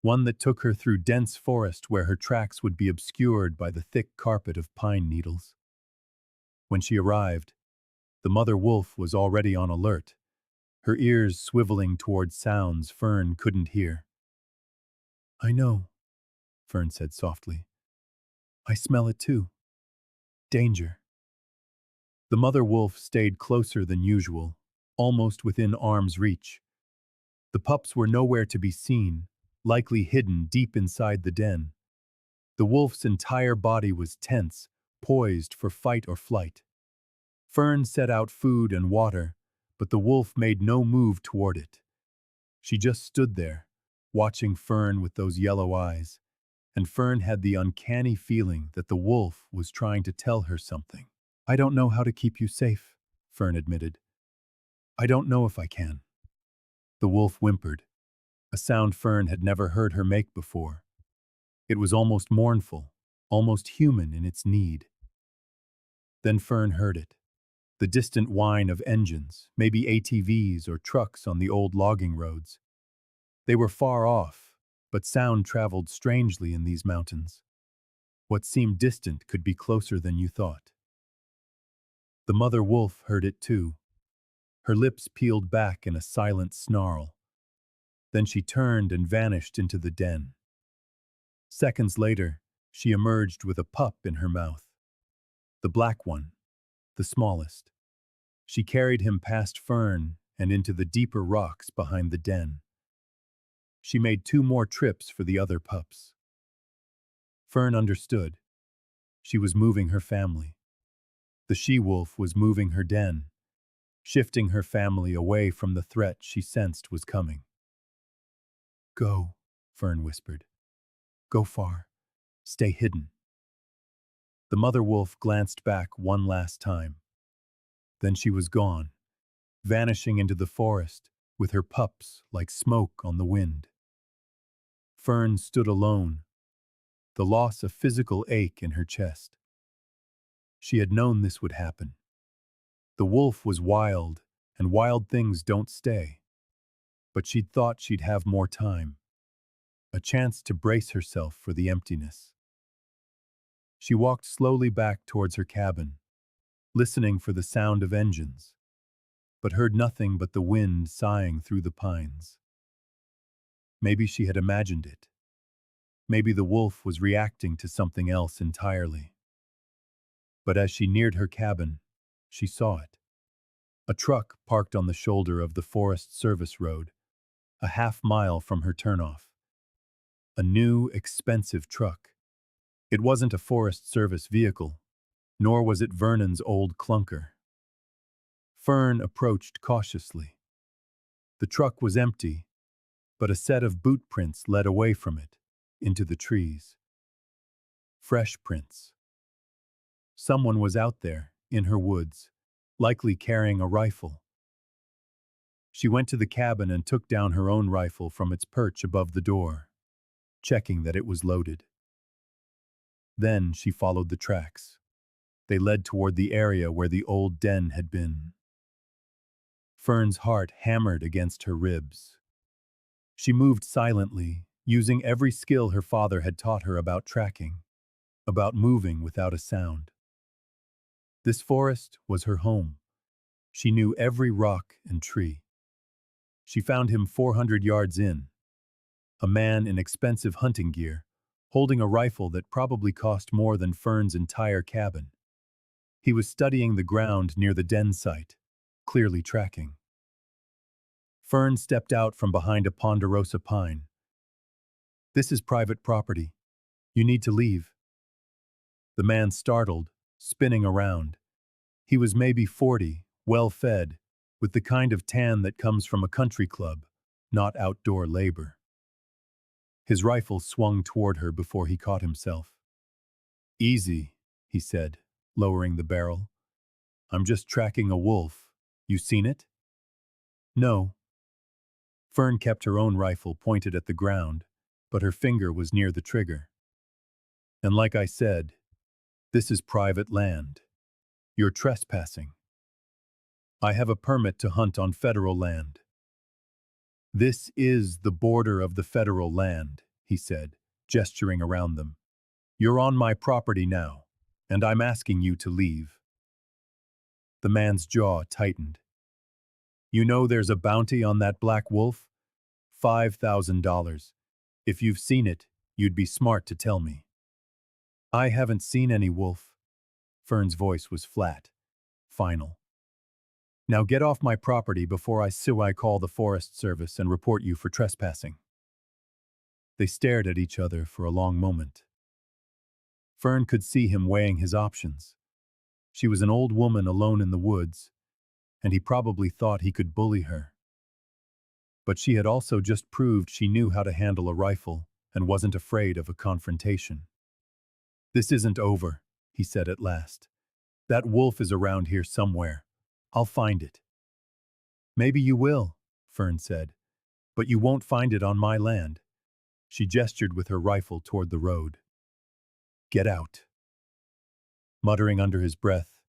one that took her through dense forest where her tracks would be obscured by the thick carpet of pine needles. When she arrived, the mother wolf was already on alert, her ears swiveling toward sounds Fern couldn't hear. "I know," Fern said softly. "I smell it too. Danger." The mother wolf stayed closer than usual, almost within arm's reach. The pups were nowhere to be seen, likely hidden deep inside the den. The wolf's entire body was tense, poised for fight or flight. Fern set out food and water, but the wolf made no move toward it. She just stood there, watching Fern with those yellow eyes, and Fern had the uncanny feeling that the wolf was trying to tell her something. "I don't know how to keep you safe," Fern admitted. "I don't know if I can." The wolf whimpered, a sound Fern had never heard her make before. It was almost mournful, almost human in its need. Then Fern heard it. The distant whine of engines, maybe ATVs or trucks on the old logging roads. They were far off, but sound traveled strangely in these mountains. What seemed distant could be closer than you thought. The mother wolf heard it too. Her lips peeled back in a silent snarl. Then she turned and vanished into the den. Seconds later, she emerged with a pup in her mouth. The black one, the smallest. She carried him past Fern and into the deeper rocks behind the den. She made 2 more trips for the other pups. Fern understood. She was moving her family. The she-wolf was moving her den, shifting her family away from the threat she sensed was coming. "Go," Fern whispered. "Go far. Stay hidden." The mother wolf glanced back one last time. Then she was gone, vanishing into the forest, with her pups like smoke on the wind. Fern stood alone, the loss a physical ache in her chest. She had known this would happen. The wolf was wild, and wild things don't stay. But she'd thought she'd have more time, a chance to brace herself for the emptiness. She walked slowly back towards her cabin, listening for the sound of engines, but heard nothing but the wind sighing through the pines. Maybe she had imagined it. Maybe the wolf was reacting to something else entirely. But as she neared her cabin, she saw it. A truck parked on the shoulder of the Forest Service road, a half-mile from her turnoff. A new, expensive truck. It wasn't a Forest Service vehicle, nor was it Vernon's old clunker. Fern approached cautiously. The truck was empty, but a set of boot prints led away from it, into the trees. Fresh prints. Someone was out there, in her woods, likely carrying a rifle. She went to the cabin and took down her own rifle from its perch above the door, checking that it was loaded. Then she followed the tracks. They led toward the area where the old den had been. Fern's heart hammered against her ribs. She moved silently, using every skill her father had taught her about tracking, about moving without a sound. This forest was her home. She knew every rock and tree. She found him 400 yards in, a man in expensive hunting gear, holding a rifle that probably cost more than Fern's entire cabin. He was studying the ground near the den site, clearly tracking. Fern stepped out from behind a ponderosa pine. "This is private property. You need to leave." The man startled, spinning around. He was maybe 40, well-fed, with the kind of tan that comes from a country club, not outdoor labor. His rifle swung toward her before he caught himself. "Easy," he said, lowering the barrel. "I'm just tracking a wolf. You seen it?" "No." Fern kept her own rifle pointed at the ground, but her finger was near the trigger. "And like I said, this is private land. You're trespassing. I have a permit to hunt on federal land." "This is the border of the federal land," he said, gesturing around them. "You're on my property now, and I'm asking you to leave." The man's jaw tightened. "You know there's a bounty on that black wolf? $5,000. If you've seen it, you'd be smart to tell me." "I haven't seen any wolf." Fern's voice was flat, final. "Now get off my property before I call the Forest Service and report you for trespassing." They stared at each other for a long moment. Fern could see him weighing his options. She was an old woman alone in the woods, and he probably thought he could bully her. But she had also just proved she knew how to handle a rifle and wasn't afraid of a confrontation. "This isn't over," he said at last. "That wolf is around here somewhere. I'll find it." "Maybe you will," Fern said, "but you won't find it on my land." She gestured with her rifle toward the road. "Get out." Muttering under his breath,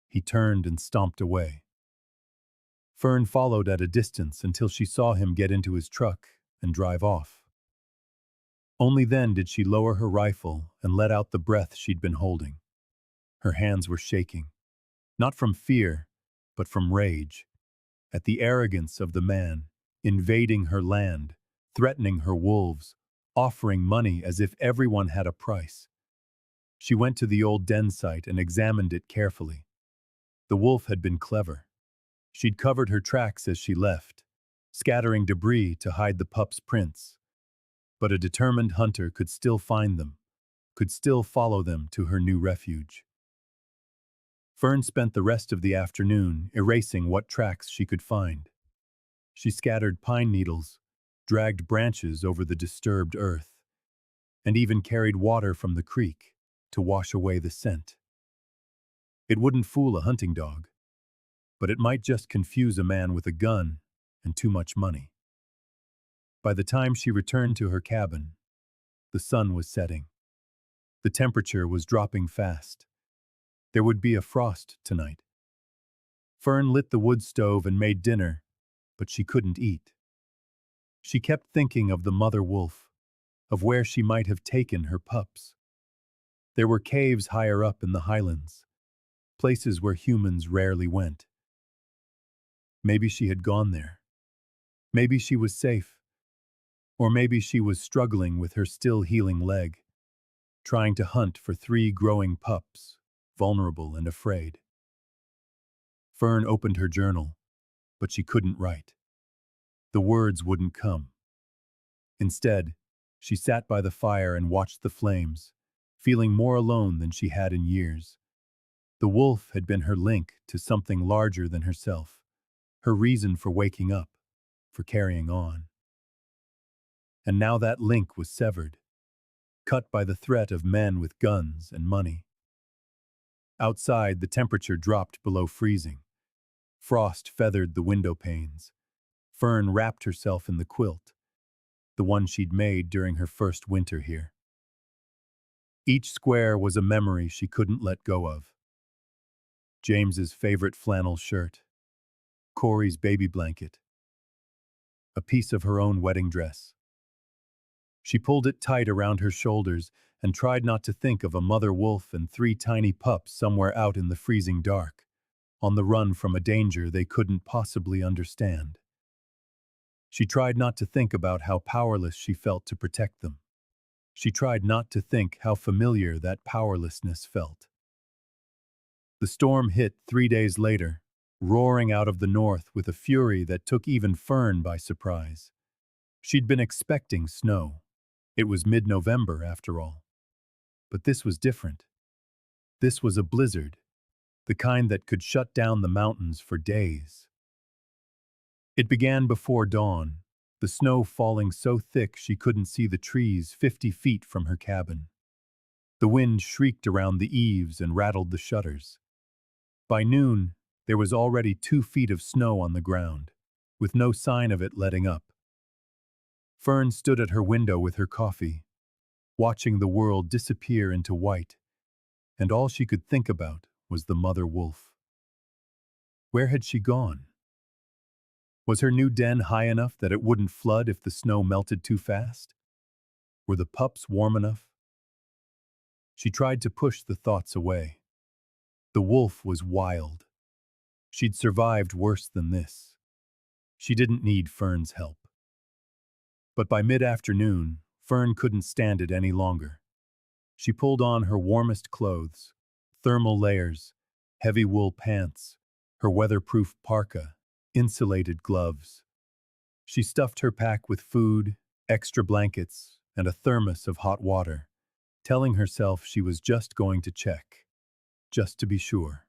he turned and stomped away. Fern followed at a distance until she saw him get into his truck and drive off. Only then did she lower her rifle and let out the breath she'd been holding. Her hands were shaking, not from fear, but from rage, at the arrogance of the man, invading her land, threatening her wolves, offering money as if everyone had a price. She went to the old den site and examined it carefully. The wolf had been clever. She'd covered her tracks as she left, scattering debris to hide the pup's prints. But a determined hunter could still find them, could still follow them to her new refuge. Fern spent the rest of the afternoon erasing what tracks she could find. She scattered pine needles, dragged branches over the disturbed earth, and even carried water from the creek to wash away the scent. It wouldn't fool a hunting dog, but it might just confuse a man with a gun and too much money. By the time she returned to her cabin, the sun was setting. The temperature was dropping fast. There would be a frost tonight. Fern lit the wood stove and made dinner, but she couldn't eat. She kept thinking of the mother wolf, of where she might have taken her pups. There were caves higher up in the highlands, places where humans rarely went. Maybe she had gone there. Maybe she was safe. Or maybe she was struggling with her still healing leg, trying to hunt for 3 growing pups, vulnerable and afraid. Fern opened her journal, but she couldn't write. The words wouldn't come. Instead, she sat by the fire and watched the flames, feeling more alone than she had in years. The wolf had been her link to something larger than herself, her reason for waking up, for carrying on. And now that link was severed, cut by the threat of men with guns and money. Outside, the temperature dropped below freezing. Frost feathered the window panes. Fern wrapped herself in the quilt, the one she'd made during her first winter here. Each square was a memory she couldn't let go of. James's favorite flannel shirt, Corey's baby blanket, a piece of her own wedding dress. She pulled it tight around her shoulders and tried not to think of a mother wolf and 3 tiny pups somewhere out in the freezing dark, on the run from a danger they couldn't possibly understand. She tried not to think about how powerless she felt to protect them. She tried not to think how familiar that powerlessness felt. The storm hit 3 days later, roaring out of the north with a fury that took even Fern by surprise. She'd been expecting snow. It was mid-November, after all. But this was different. This was a blizzard, the kind that could shut down the mountains for days. It began before dawn, the snow falling so thick she couldn't see the trees 50 feet from her cabin. The wind shrieked around the eaves and rattled the shutters. By noon, there was already 2 feet of snow on the ground, with no sign of it letting up. Fern stood at her window with her coffee, watching the world disappear into white, and all she could think about was the mother wolf. Where had she gone? Was her new den high enough that it wouldn't flood if the snow melted too fast? Were the pups warm enough? She tried to push the thoughts away. The wolf was wild. She'd survived worse than this. She didn't need Fern's help. But by mid-afternoon, Fern couldn't stand it any longer. She pulled on her warmest clothes, thermal layers, heavy wool pants, her weatherproof parka, insulated gloves. She stuffed her pack with food, extra blankets, and a thermos of hot water, telling herself she was just going to check, just to be sure.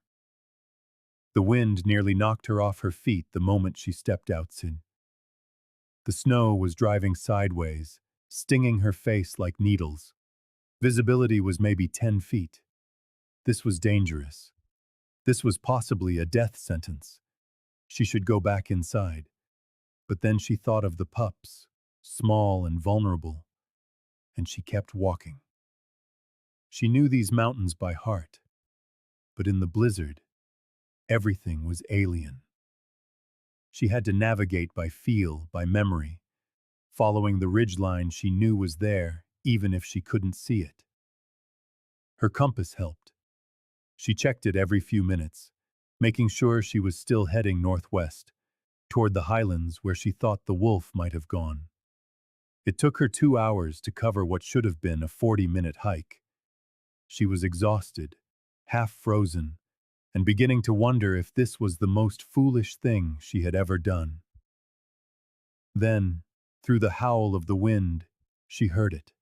The wind nearly knocked her off her feet the moment she stepped outside. The snow was driving sideways, stinging her face like needles. Visibility was maybe 10 feet. This was dangerous. This was possibly a death sentence. She should go back inside. But then she thought of the pups, small and vulnerable, and she kept walking. She knew these mountains by heart, but in the blizzard, everything was alien. She had to navigate by feel, by memory, following the ridgeline she knew was there, even if she couldn't see it. Her compass helped. She checked it every few minutes, making sure she was still heading northwest, toward the highlands where she thought the wolf might have gone. It took her 2 hours to cover what should have been a 40-minute hike. She was exhausted, half frozen, and beginning to wonder if this was the most foolish thing she had ever done. Then, through the howl of the wind, she heard it.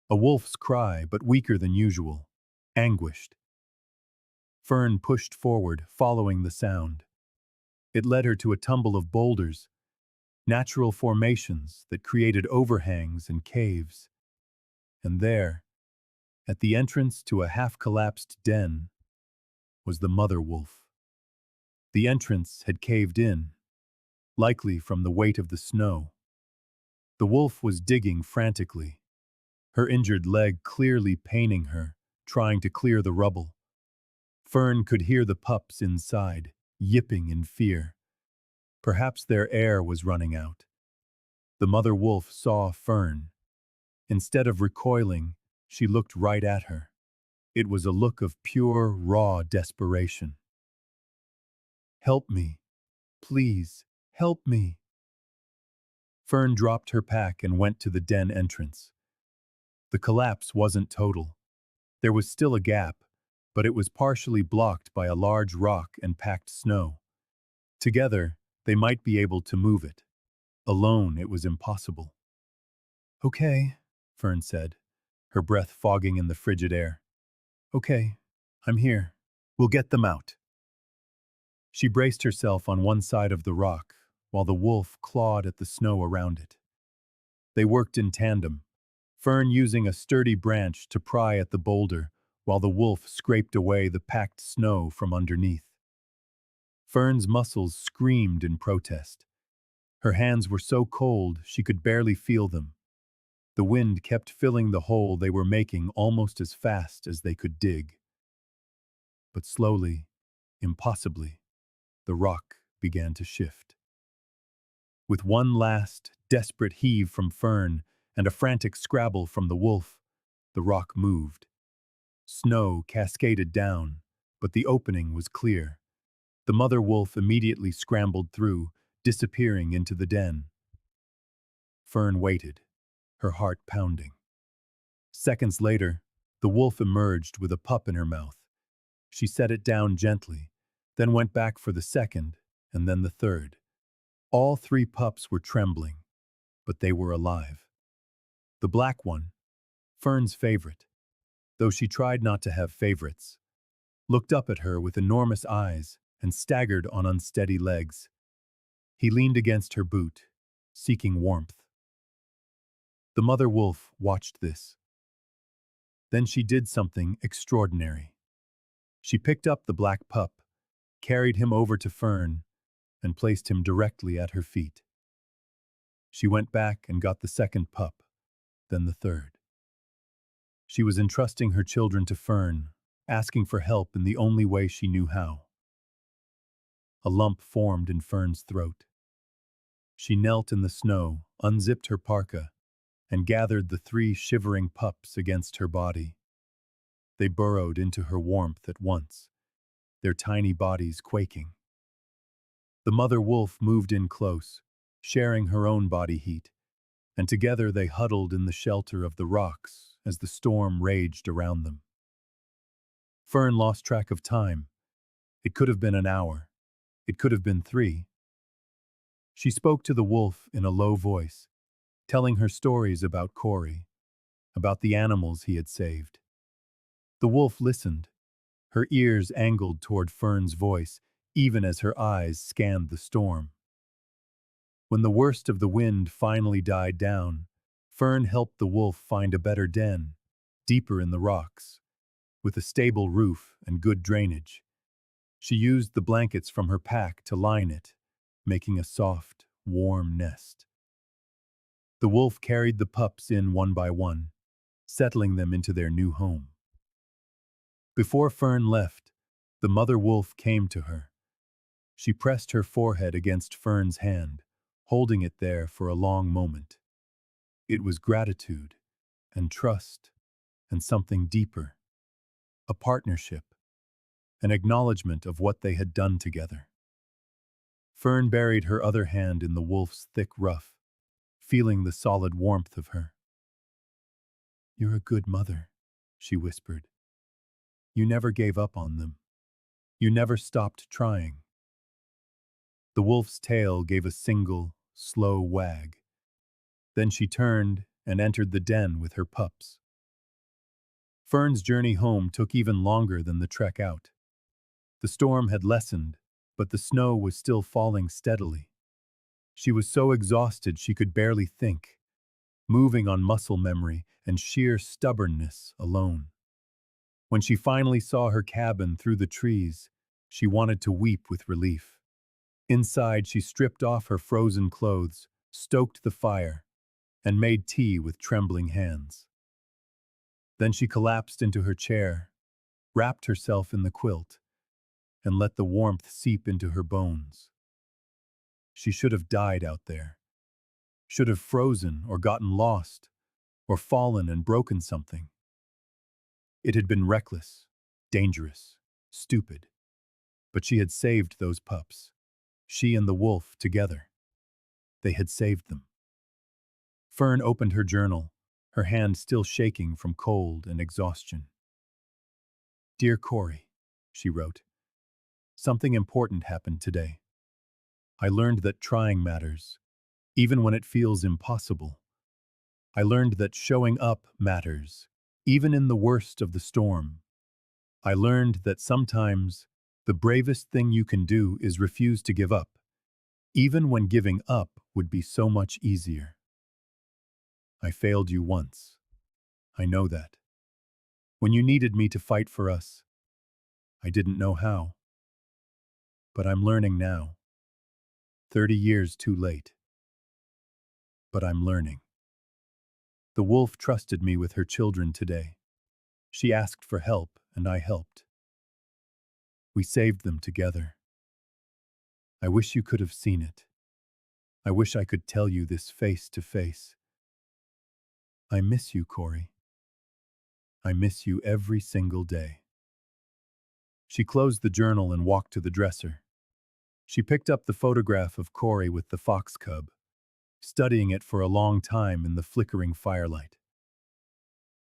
A wolf's cry, but weaker than usual, anguished. Fern pushed forward, following the sound. It led her to a tumble of boulders, natural formations that created overhangs and caves. And there, at the entrance to a half-collapsed den, was the mother wolf. The entrance had caved in, likely from the weight of the snow. The wolf was digging frantically, her injured leg clearly paining her, trying to clear the rubble. Fern could hear the pups inside, yipping in fear. Perhaps their air was running out. The mother wolf saw Fern. Instead of recoiling, she looked right at her. It was a look of pure, raw desperation. "Help me. Please, help me." Fern dropped her pack and went to the den entrance. The collapse wasn't total. There was still a gap, but it was partially blocked by a large rock and packed snow. Together, they might be able to move it. Alone, it was impossible. "Okay," Fern said, her breath fogging in the frigid air. "Okay, I'm here. We'll get them out." She braced herself on one side of the rock, while the wolf clawed at the snow around it. They worked in tandem, Fern using a sturdy branch to pry at the boulder, while the wolf scraped away the packed snow from underneath. Fern's muscles screamed in protest. Her hands were so cold she could barely feel them. The wind kept filling the hole they were making almost as fast as they could dig. But slowly, impossibly, the rock began to shift. With one last, desperate heave from Fern and a frantic scrabble from the wolf, the rock moved. Snow cascaded down, but the opening was clear. The mother wolf immediately scrambled through, disappearing into the den. Fern waited, her heart pounding. Seconds later, the wolf emerged with a pup in her mouth. She set it down gently, then went back for the second, and then the third. All 3 pups were trembling, but they were alive. The black one, Fern's favorite, though she tried not to have favorites, looked up at her with enormous eyes and staggered on unsteady legs. He leaned against her boot, seeking warmth. The mother wolf watched this. Then she did something extraordinary. She picked up the black pup, carried him over to Fern, and placed him directly at her feet. She went back and got the second pup, then the third. She was entrusting her children to Fern, asking for help in the only way she knew how. A lump formed in Fern's throat. She knelt in the snow, unzipped her parka, and gathered the three shivering pups against her body. They burrowed into her warmth at once, their tiny bodies quaking. The mother wolf moved in close, sharing her own body heat, and together they huddled in the shelter of the rocks as the storm raged around them. Fern lost track of time. It could have been an hour. It could have been 3. She spoke to the wolf in a low voice, telling her stories about Corey, about the animals he had saved. The wolf listened, her ears angled toward Fern's voice, even as her eyes scanned the storm. When the worst of the wind finally died down, Fern helped the wolf find a better den, deeper in the rocks, with a stable roof and good drainage. She used the blankets from her pack to line it, making a soft, warm nest. The wolf carried the pups in one by one, settling them into their new home. Before Fern left, the mother wolf came to her. She pressed her forehead against Fern's hand, holding it there for a long moment. It was gratitude and trust and something deeper, a partnership, an acknowledgement of what they had done together. Fern buried her other hand in the wolf's thick ruff, feeling the solid warmth of her. "You're a good mother," she whispered. "You never gave up on them. You never stopped trying." The wolf's tail gave a single, slow wag. Then she turned and entered the den with her pups. Fern's journey home took even longer than the trek out. The storm had lessened, but the snow was still falling steadily. She was so exhausted she could barely think, moving on muscle memory and sheer stubbornness alone. When she finally saw her cabin through the trees, she wanted to weep with relief. Inside, she stripped off her frozen clothes, stoked the fire, and made tea with trembling hands. Then she collapsed into her chair, wrapped herself in the quilt, and let the warmth seep into her bones. She should have died out there, should have frozen or gotten lost, or fallen and broken something. It had been reckless, dangerous, stupid. But she had saved those pups. She and the wolf together. They had saved them. Fern opened her journal, her hand still shaking from cold and exhaustion. "Dear Corey," she wrote, "something important happened today. I learned that trying matters, even when it feels impossible. I learned that showing up matters, even in the worst of the storm. I learned that sometimes the bravest thing you can do is refuse to give up, even when giving up would be so much easier. I failed you once. I know that. When you needed me to fight for us, I didn't know how. But I'm learning now. 30 years too late. But I'm learning." The wolf trusted me with her children today. She asked for help, and I helped. We saved them together. I wish you could have seen it. I wish I could tell you this face to face. I miss you, Corey. I miss you every single day. She closed the journal and walked to the dresser. She picked up the photograph of Corey with the fox cub, studying it for a long time in the flickering firelight.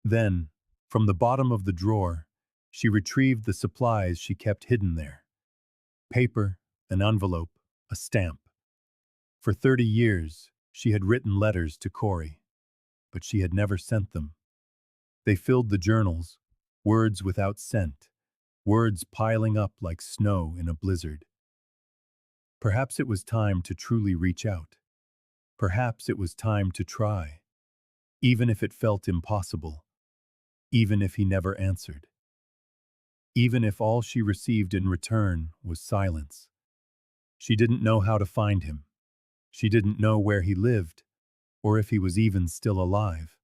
Then, from the bottom of the drawer, she retrieved the supplies she kept hidden there. Paper, an envelope, a stamp. For 30 years, she had written letters to Corey, but she had never sent them. They filled the journals, words without scent, words piling up like snow in a blizzard. Perhaps it was time to truly reach out. Perhaps it was time to try, even if it felt impossible, even if he never answered, even if all she received in return was silence. She didn't know how to find him. She didn't know where he lived, or if he was even still alive.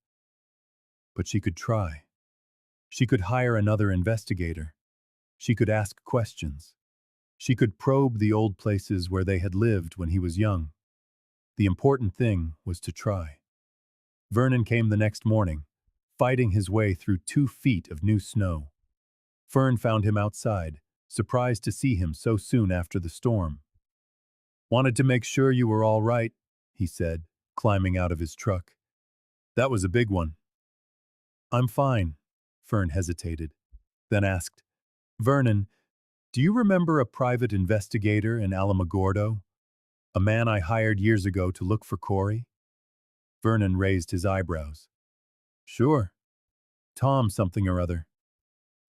But she could try. She could hire another investigator. She could ask questions. She could probe the old places where they had lived when he was young. The important thing was to try. Vernon came the next morning, fighting his way through 2 feet of new snow. Fern found him outside, surprised to see him so soon after the storm. "Wanted to make sure you were all right," he said, climbing out of his truck. "That was a big one." "I'm fine," Fern hesitated, then asked, "Vernon, do you remember a private investigator in Alamogordo? A man I hired years ago to look for Corey?" Vernon raised his eyebrows. "Sure. Tom something or other.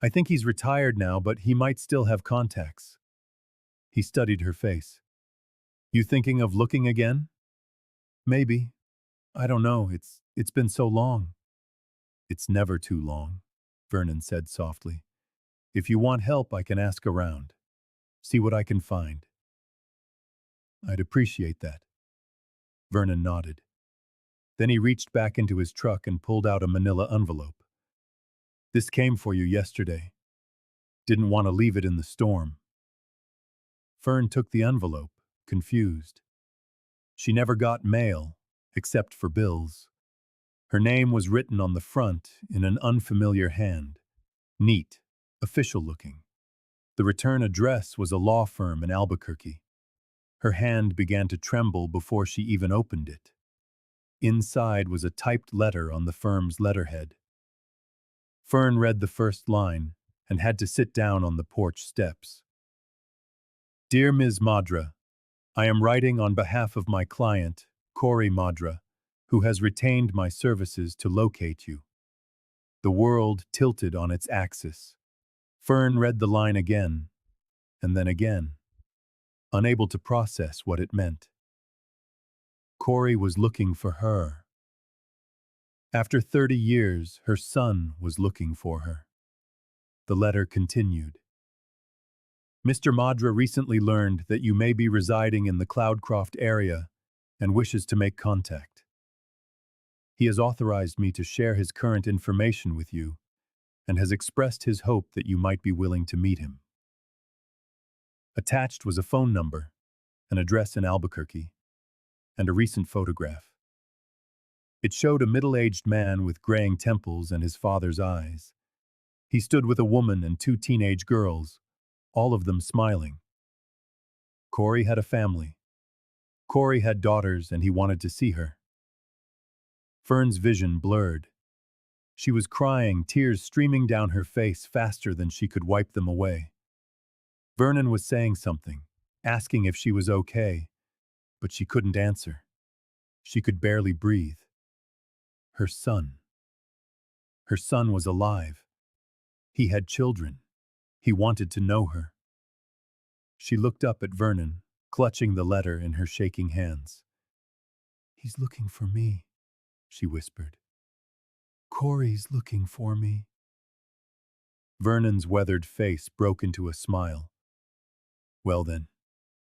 I think he's retired now, but he might still have contacts." He studied her face. "You thinking of looking again?" "Maybe. I don't know. It's been so long." "It's never too long," Vernon said softly. "If you want help, I can ask around. See what I can find." "I'd appreciate that." Vernon nodded. Then he reached back into his truck and pulled out a manila envelope. "This came for you yesterday. Didn't want to leave it in the storm." Fern took the envelope, confused. She never got mail, except for bills. Her name was written on the front in an unfamiliar hand. Neat, official-looking. The return address was a law firm in Albuquerque. Her hand began to tremble before she even opened it. Inside was a typed letter on the firm's letterhead. Fern read the first line and had to sit down on the porch steps. "Dear Ms. Madre, I am writing on behalf of my client, Corey Madre, who has retained my services to locate you." The world tilted on its axis. Fern read the line again, and then again, unable to process what it meant. Corey was looking for her. After 30 years, her son was looking for her. The letter continued. "Mr. Madre recently learned that you may be residing in the Cloudcroft area and wishes to make contact. He has authorized me to share his current information with you and has expressed his hope that you might be willing to meet him." Attached was a phone number, an address in Albuquerque, and a recent photograph. It showed a middle-aged man with graying temples and his father's eyes. He stood with a woman and 2 teenage girls, all of them smiling. Corey had a family. Corey had daughters and he wanted to see her. Fern's vision blurred. She was crying, tears streaming down her face faster than she could wipe them away. Vernon was saying something, asking if she was okay, but she couldn't answer. She could barely breathe. Her son. Her son was alive. He had children. He wanted to know her. She looked up at Vernon, clutching the letter in her shaking hands. "He's looking for me," she whispered. "Corey's looking for me." Vernon's weathered face broke into a smile. "Well then,"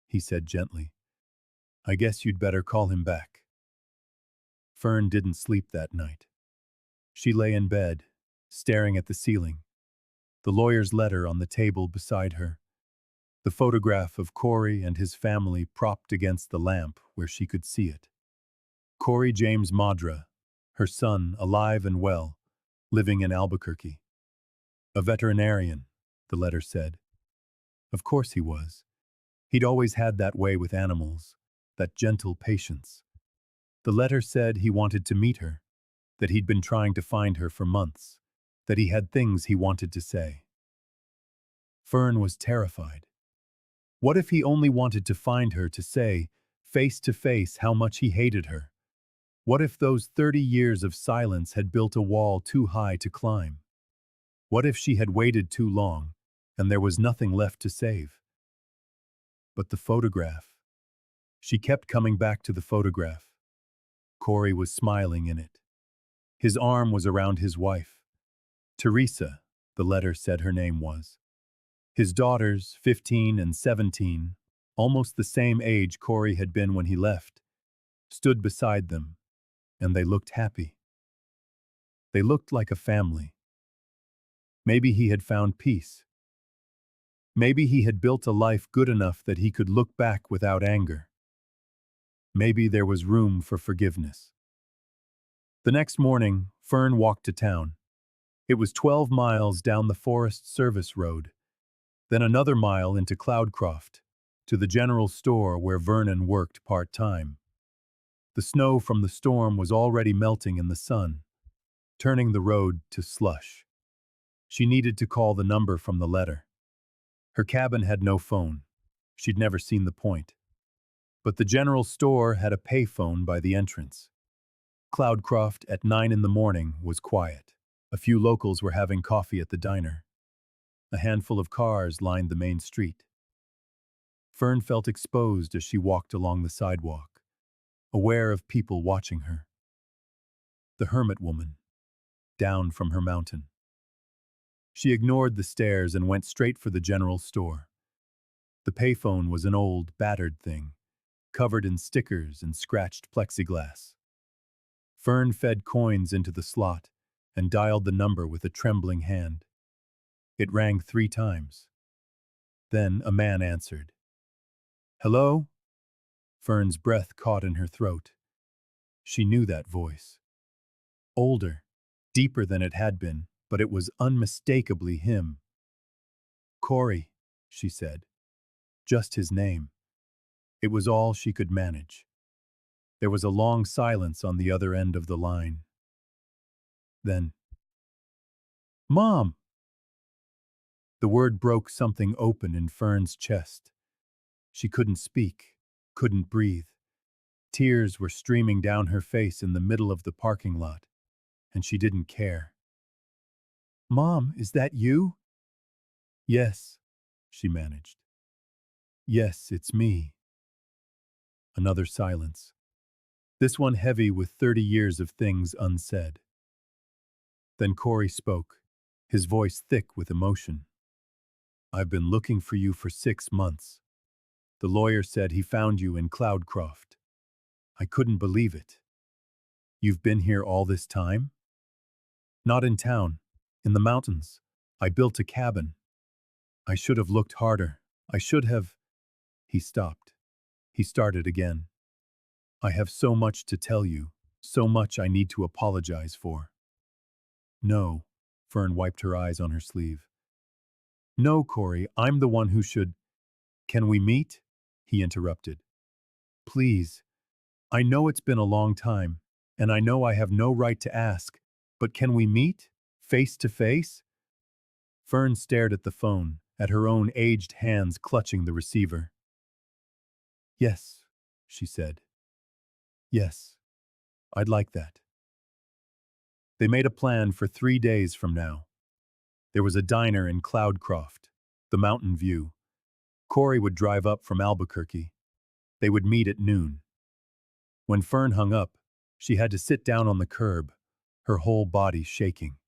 he said gently, "I guess you'd better call him back." Fern didn't sleep that night. She lay in bed, staring at the ceiling, the lawyer's letter on the table beside her, the photograph of Corey and his family propped against the lamp where she could see it. Corey James Madre, her son alive and well, living in Albuquerque. A veterinarian, the letter said. Of course he was. He'd always had that way with animals, that gentle patience. The letter said he wanted to meet her, that he'd been trying to find her for months, that he had things he wanted to say. Fern was terrified. What if he only wanted to find her to say, face to face, how much he hated her? What if those 30 years of silence had built a wall too high to climb? What if she had waited too long, and there was nothing left to save? But the photograph. She kept coming back to the photograph. Corey was smiling in it. His arm was around his wife. Teresa, the letter said her name was. His daughters, 15 and 17, almost the same age Corey had been when he left, stood beside them, and they looked happy. They looked like a family. Maybe he had found peace. Maybe he had built a life good enough that he could look back without anger. Maybe there was room for forgiveness. The next morning, Fern walked to town. It was 12 miles down the Forest Service Road, then another mile into Cloudcroft, to the general store where Vernon worked part-time. The snow from the storm was already melting in the sun, turning the road to slush. She needed to call the number from the letter. Her cabin had no phone. She'd never seen the point. But the general store had a payphone by the entrance. Cloudcroft at 9 in the morning was quiet. A few locals were having coffee at the diner. A handful of cars lined the main street. Fern felt exposed as she walked along the sidewalk, aware of people watching her. The hermit woman, down from her mountain. She ignored the stares and went straight for the general store. The payphone was an old, battered thing, covered in stickers and scratched plexiglass. Fern fed coins into the slot and dialed the number with a trembling hand. It rang 3 times. Then a man answered. "Hello?" Fern's breath caught in her throat. She knew that voice. Older, deeper than it had been, but it was unmistakably him. "Corey," she said. Just his name. It was all she could manage. There was a long silence on the other end of the line. Then, "Mom!" The word broke something open in Fern's chest. She couldn't speak, couldn't breathe. Tears were streaming down her face in the middle of the parking lot, and she didn't care. "Mom, is that you?" "Yes," she managed. "Yes, it's me." Another silence. This one heavy with 30 years of things unsaid. Then Corey spoke, his voice thick with emotion. "I've been looking for you for 6 months. The lawyer said he found you in Cloudcroft. I couldn't believe it. You've been here all this time?" "Not in town. In the mountains. I built a cabin. I should have looked harder. I should have—" He stopped. He started again. "I have so much to tell you, so much I need to apologize for." "No," Fern wiped her eyes on her sleeve. "No, Corey, I'm the one who should—" "Can we meet?" he interrupted. "Please. I know it's been a long time, and I know I have no right to ask, but can we meet? Face to face?" Fern stared at the phone, at her own aged hands clutching the receiver. "Yes," she said. "Yes, I'd like that." They made a plan for 3 days from now. There was a diner in Cloudcroft, the Mountain View. Corey would drive up from Albuquerque. They would meet at noon. When Fern hung up, she had to sit down on the curb, her whole body shaking.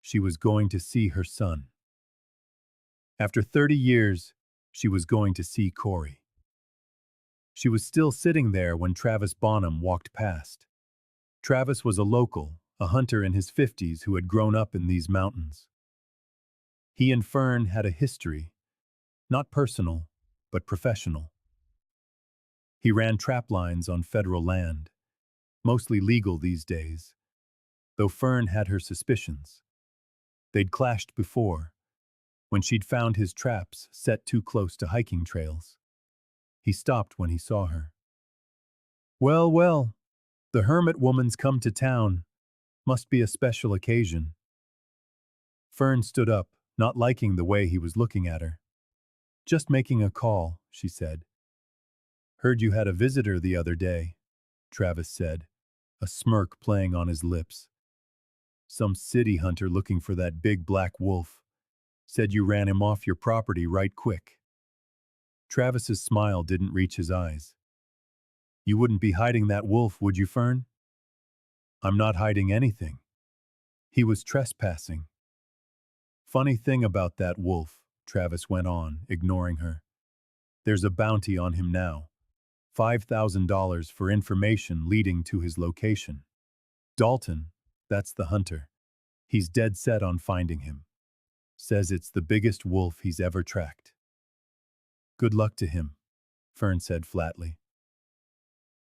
She was going to see her son. After 30 years, she was going to see Corey. She was still sitting there when Travis Bonham walked past. Travis was a local, a hunter in his 50s who had grown up in these mountains. He and Fern had a history, not personal, but professional. He ran trap lines on federal land, mostly legal these days, though Fern had her suspicions. They'd clashed before, when she'd found his traps set too close to hiking trails. He stopped when he saw her. "Well, well, the hermit woman's come to town. Must be a special occasion." Fern stood up, not liking the way he was looking at her. "Just making a call," she said. "Heard you had a visitor the other day," Travis said, a smirk playing on his lips. "Some city hunter looking for that big black wolf. Said you ran him off your property right quick." Travis's smile didn't reach his eyes. "You wouldn't be hiding that wolf, would you, Fern?" "I'm not hiding anything. He was trespassing. Funny thing about that wolf, Travis went on, ignoring her. There's a bounty on him now. $5,000 for information leading to his location. Dalton, that's the hunter. He's dead set on finding him. Says it's the biggest wolf he's ever tracked. Good luck to him, Fern said flatly.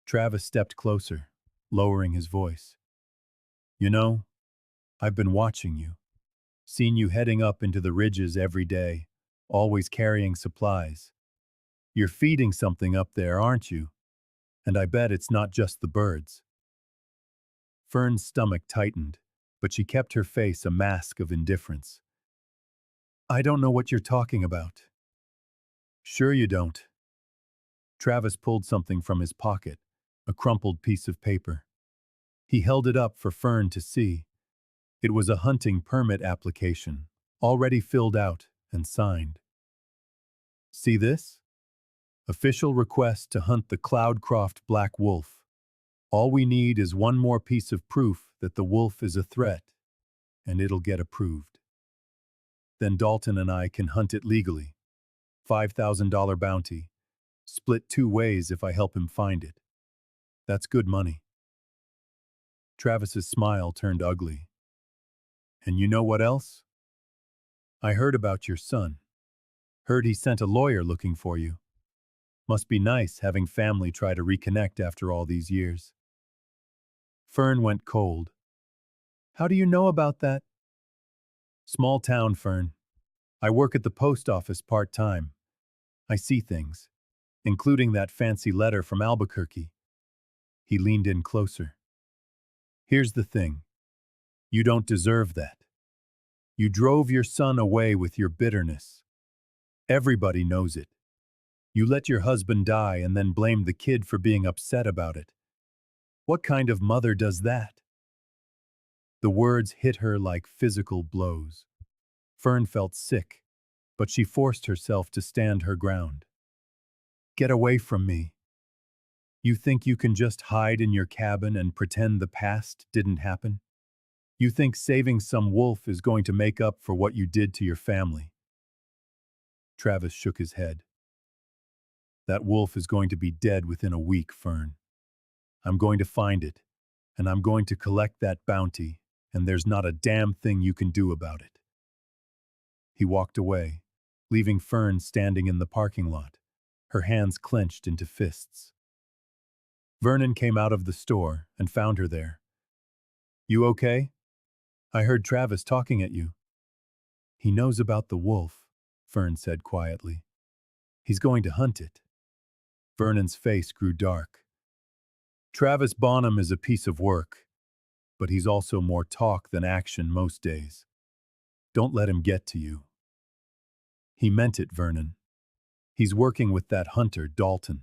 Travis stepped closer, lowering his voice. You know, I've been watching you. Seen you heading up into the ridges every day, always carrying supplies. You're feeding something up there, aren't you? And I bet it's not just the birds. Fern's stomach tightened, but she kept her face a mask of indifference. I don't know what you're talking about. Sure you don't. Travis pulled something from his pocket, a crumpled piece of paper. He held it up for Fern to see. It was a hunting permit application, already filled out and signed. See this? Official request to hunt the Cloudcroft black wolf. All we need is one more piece of proof that the wolf is a threat, and it'll get approved. Then Dalton and I can hunt it legally. $5,000 bounty. Split 2 ways if I help him find it. That's good money. Travis's smile turned ugly. And you know what else? I heard about your son. Heard he sent a lawyer looking for you. Must be nice having family try to reconnect after all these years. Fern went cold. How do you know about that? Small town, Fern. I work at the post office part-time. I see things, including that fancy letter from Albuquerque. He leaned in closer. Here's the thing. You don't deserve that. You drove your son away with your bitterness. Everybody knows it. You let your husband die and then blamed the kid for being upset about it. What kind of mother does that? The words hit her like physical blows. Fern felt sick, but she forced herself to stand her ground. Get away from me. You think you can just hide in your cabin and pretend the past didn't happen? You think saving some wolf is going to make up for what you did to your family? Travis shook his head. That wolf is going to be dead within a week, Fern. I'm going to find it, and I'm going to collect that bounty, and there's not a damn thing you can do about it. He walked away, leaving Fern standing in the parking lot, her hands clenched into fists. Vernon came out of the store and found her there. You okay? I heard Travis talking at you. He knows about the wolf, Fern said quietly. He's going to hunt it. Vernon's face grew dark. Travis Bonham is a piece of work, but he's also more talk than action most days. Don't let him get to you. He meant it, Vernon. He's working with that hunter, Dalton.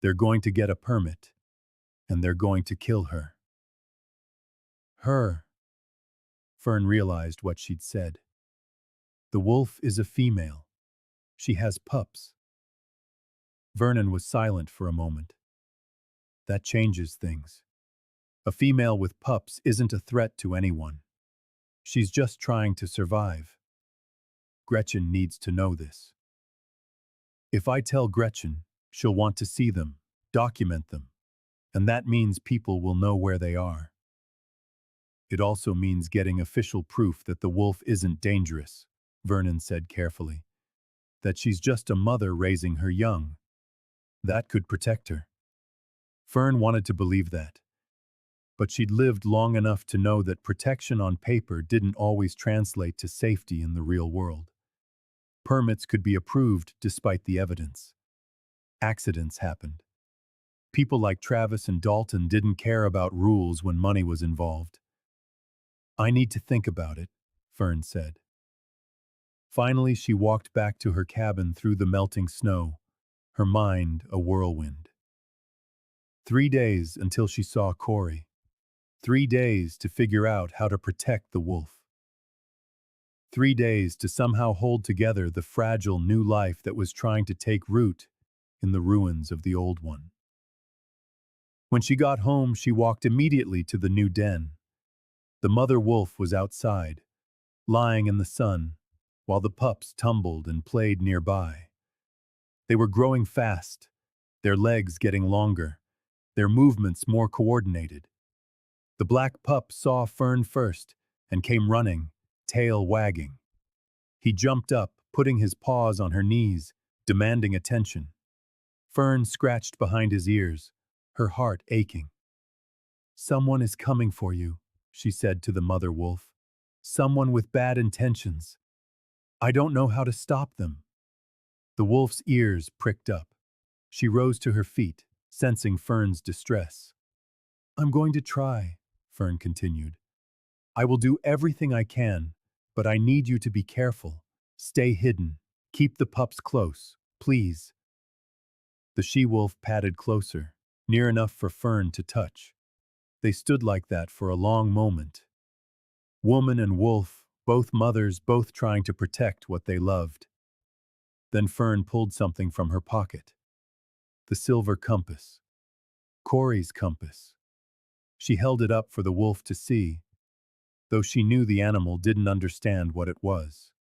They're going to get a permit, and they're going to kill her. Her. Fern realized what she'd said. The wolf is a female. She has pups. Vernon was silent for a moment. That changes things. A female with pups isn't a threat to anyone. She's just trying to survive. Gretchen needs to know this. If I tell Gretchen, she'll want to see them, document them, and that means people will know where they are. It also means getting official proof that the wolf isn't dangerous, Vernon said carefully. That she's just a mother raising her young. That could protect her. Fern wanted to believe that. But she'd lived long enough to know that protection on paper didn't always translate to safety in the real world. Permits could be approved despite the evidence. Accidents happened. People like Travis and Dalton didn't care about rules when money was involved. I need to think about it, Fern said. Finally, she walked back to her cabin through the melting snow, her mind a whirlwind. 3 days until she saw Corey. 3 days to figure out how to protect the wolf. 3 days to somehow hold together the fragile new life that was trying to take root in the ruins of the old one. When she got home, she walked immediately to the new den. The mother wolf was outside, lying in the sun, while the pups tumbled and played nearby. They were growing fast, their legs getting longer, their movements more coordinated. The black pup saw Fern first and came running, tail wagging. He jumped up, putting his paws on her knees, demanding attention. Fern scratched behind his ears, her heart aching. "Someone is coming for you," she said to the mother wolf. "Someone with bad intentions. I don't know how to stop them." The wolf's ears pricked up. She rose to her feet, sensing Fern's distress. "I'm going to try," Fern continued. "I will do everything I can, but I need you to be careful. Stay hidden. Keep the pups close, please." The she-wolf padded closer, near enough for Fern to touch. They stood like that for a long moment. Woman and wolf, both mothers, both trying to protect what they loved. Then Fern pulled something from her pocket. The silver compass. Corey's compass. She held it up for the wolf to see, though she knew the animal didn't understand what it was.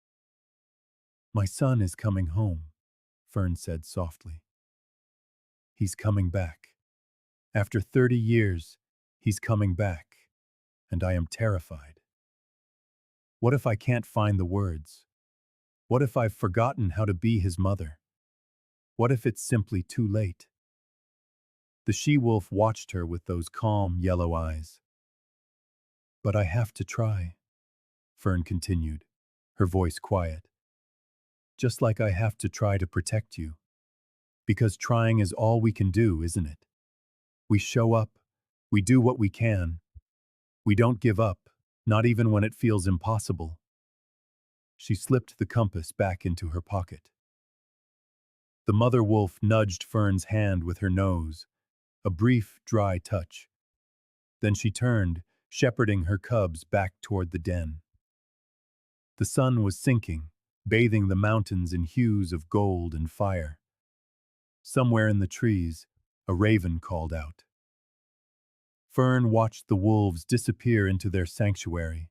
"My son is coming home," Fern said softly. "He's coming back. After 30 years, he's coming back, and I am terrified. What if I can't find the words? What if I've forgotten how to be his mother? What if it's simply too late?" The she-wolf watched her with those calm, yellow eyes. "But I have to try," Fern continued, her voice quiet. "Just like I have to try to protect you. Because trying is all we can do, isn't it? We show up, we do what we can. We don't give up, not even when it feels impossible." She slipped the compass back into her pocket. The mother wolf nudged Fern's hand with her nose, a brief, dry touch. Then she turned, shepherding her cubs back toward the den. The sun was sinking, bathing the mountains in hues of gold and fire. Somewhere in the trees, a raven called out. Fern watched the wolves disappear into their sanctuary.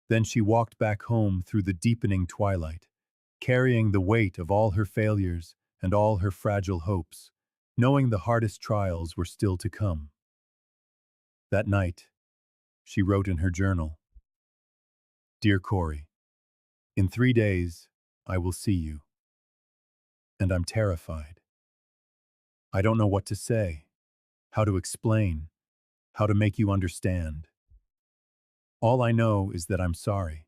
Then she walked back home through the deepening twilight, carrying the weight of all her failures and all her fragile hopes, knowing the hardest trials were still to come. That night, she wrote in her journal, "Dear Corey, in 3 days, I will see you. And I'm terrified. I don't know what to say, how to explain, how to make you understand. All I know is that I'm sorry.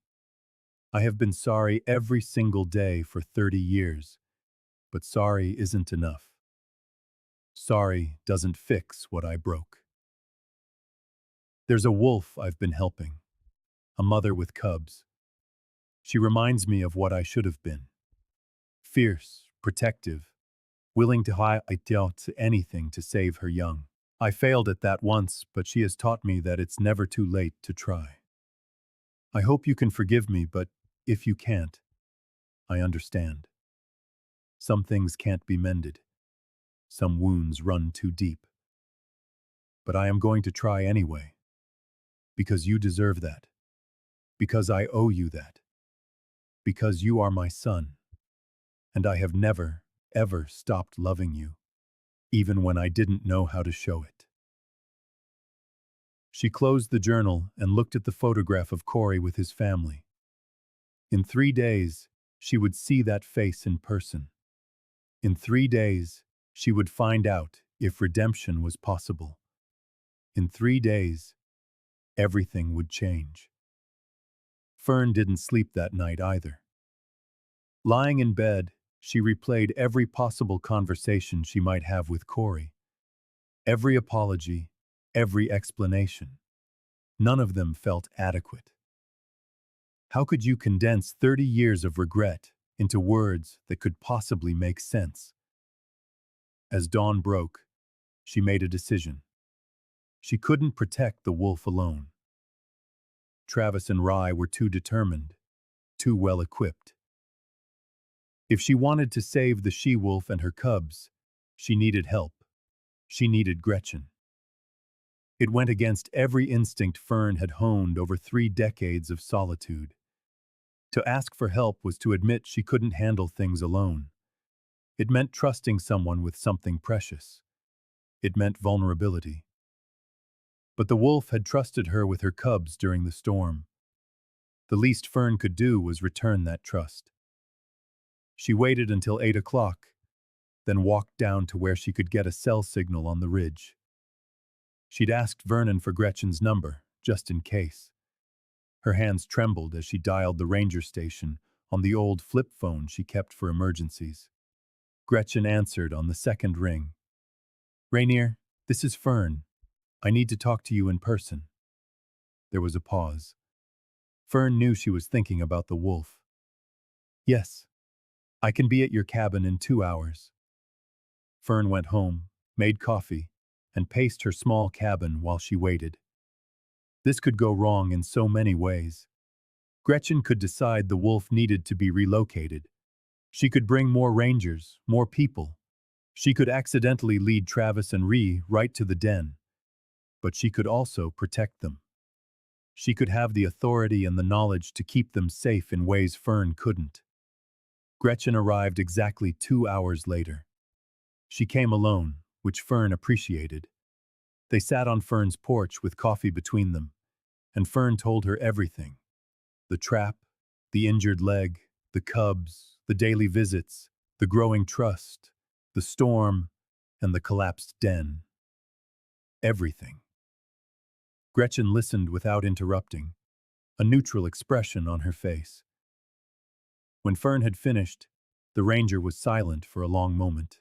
I have been sorry every single day for 30 years, but sorry isn't enough. Sorry doesn't fix what I broke. There's a wolf I've been helping, a mother with cubs. She reminds me of what I should have been. Fierce, protective, willing to hide to anything to save her young. I failed at that once, but she has taught me that it's never too late to try. I hope you can forgive me, but if you can't, I understand. Some things can't be mended. Some wounds run too deep. But I am going to try anyway. Because you deserve that. Because I owe you that. Because you are my son. And I have never, ever stopped loving you, even when I didn't know how to show it." She closed the journal and looked at the photograph of Corey with his family. In 3 days, she would see that face in person. In 3 days, she would find out if redemption was possible. In 3 days, everything would change. Fern didn't sleep that night either. Lying in bed, she replayed every possible conversation she might have with Corey. Every apology, every explanation. None of them felt adequate. How could you condense 30 years of regret into words that could possibly make sense? As dawn broke, she made a decision. She couldn't protect the wolf alone. Travis and Rye were too determined, too well equipped. If she wanted to save the she-wolf and her cubs, she needed help. She needed Gretchen. It went against every instinct Fern had honed over 3 decades of solitude. To ask for help was to admit she couldn't handle things alone. It meant trusting someone with something precious. It meant vulnerability. But the wolf had trusted her with her cubs during the storm. The least Fern could do was return that trust. She waited until 8 o'clock, then walked down to where she could get a cell signal on the ridge. She'd asked Vernon for Gretchen's number, just in case. Her hands trembled as she dialed the ranger station on the old flip phone she kept for emergencies. Gretchen answered on the second ring. "Rainier, this is Fern. I need to talk to you in person." There was a pause. Fern knew she was thinking about the wolf. "Yes, I can be at your cabin in 2 hours." Fern went home, made coffee, and paced her small cabin while she waited. This could go wrong in so many ways. Gretchen could decide the wolf needed to be relocated. She could bring more rangers, more people. She could accidentally lead Travis and Ree right to the den. But she could also protect them. She could have the authority and the knowledge to keep them safe in ways Fern couldn't. Gretchen arrived exactly 2 hours later. She came alone, which Fern appreciated. They sat on Fern's porch with coffee between them, and Fern told her everything. The trap, the injured leg, the cubs, the daily visits, the growing trust, the storm, and the collapsed den. Everything. Gretchen listened without interrupting, a neutral expression on her face. When Fern had finished, the ranger was silent for a long moment.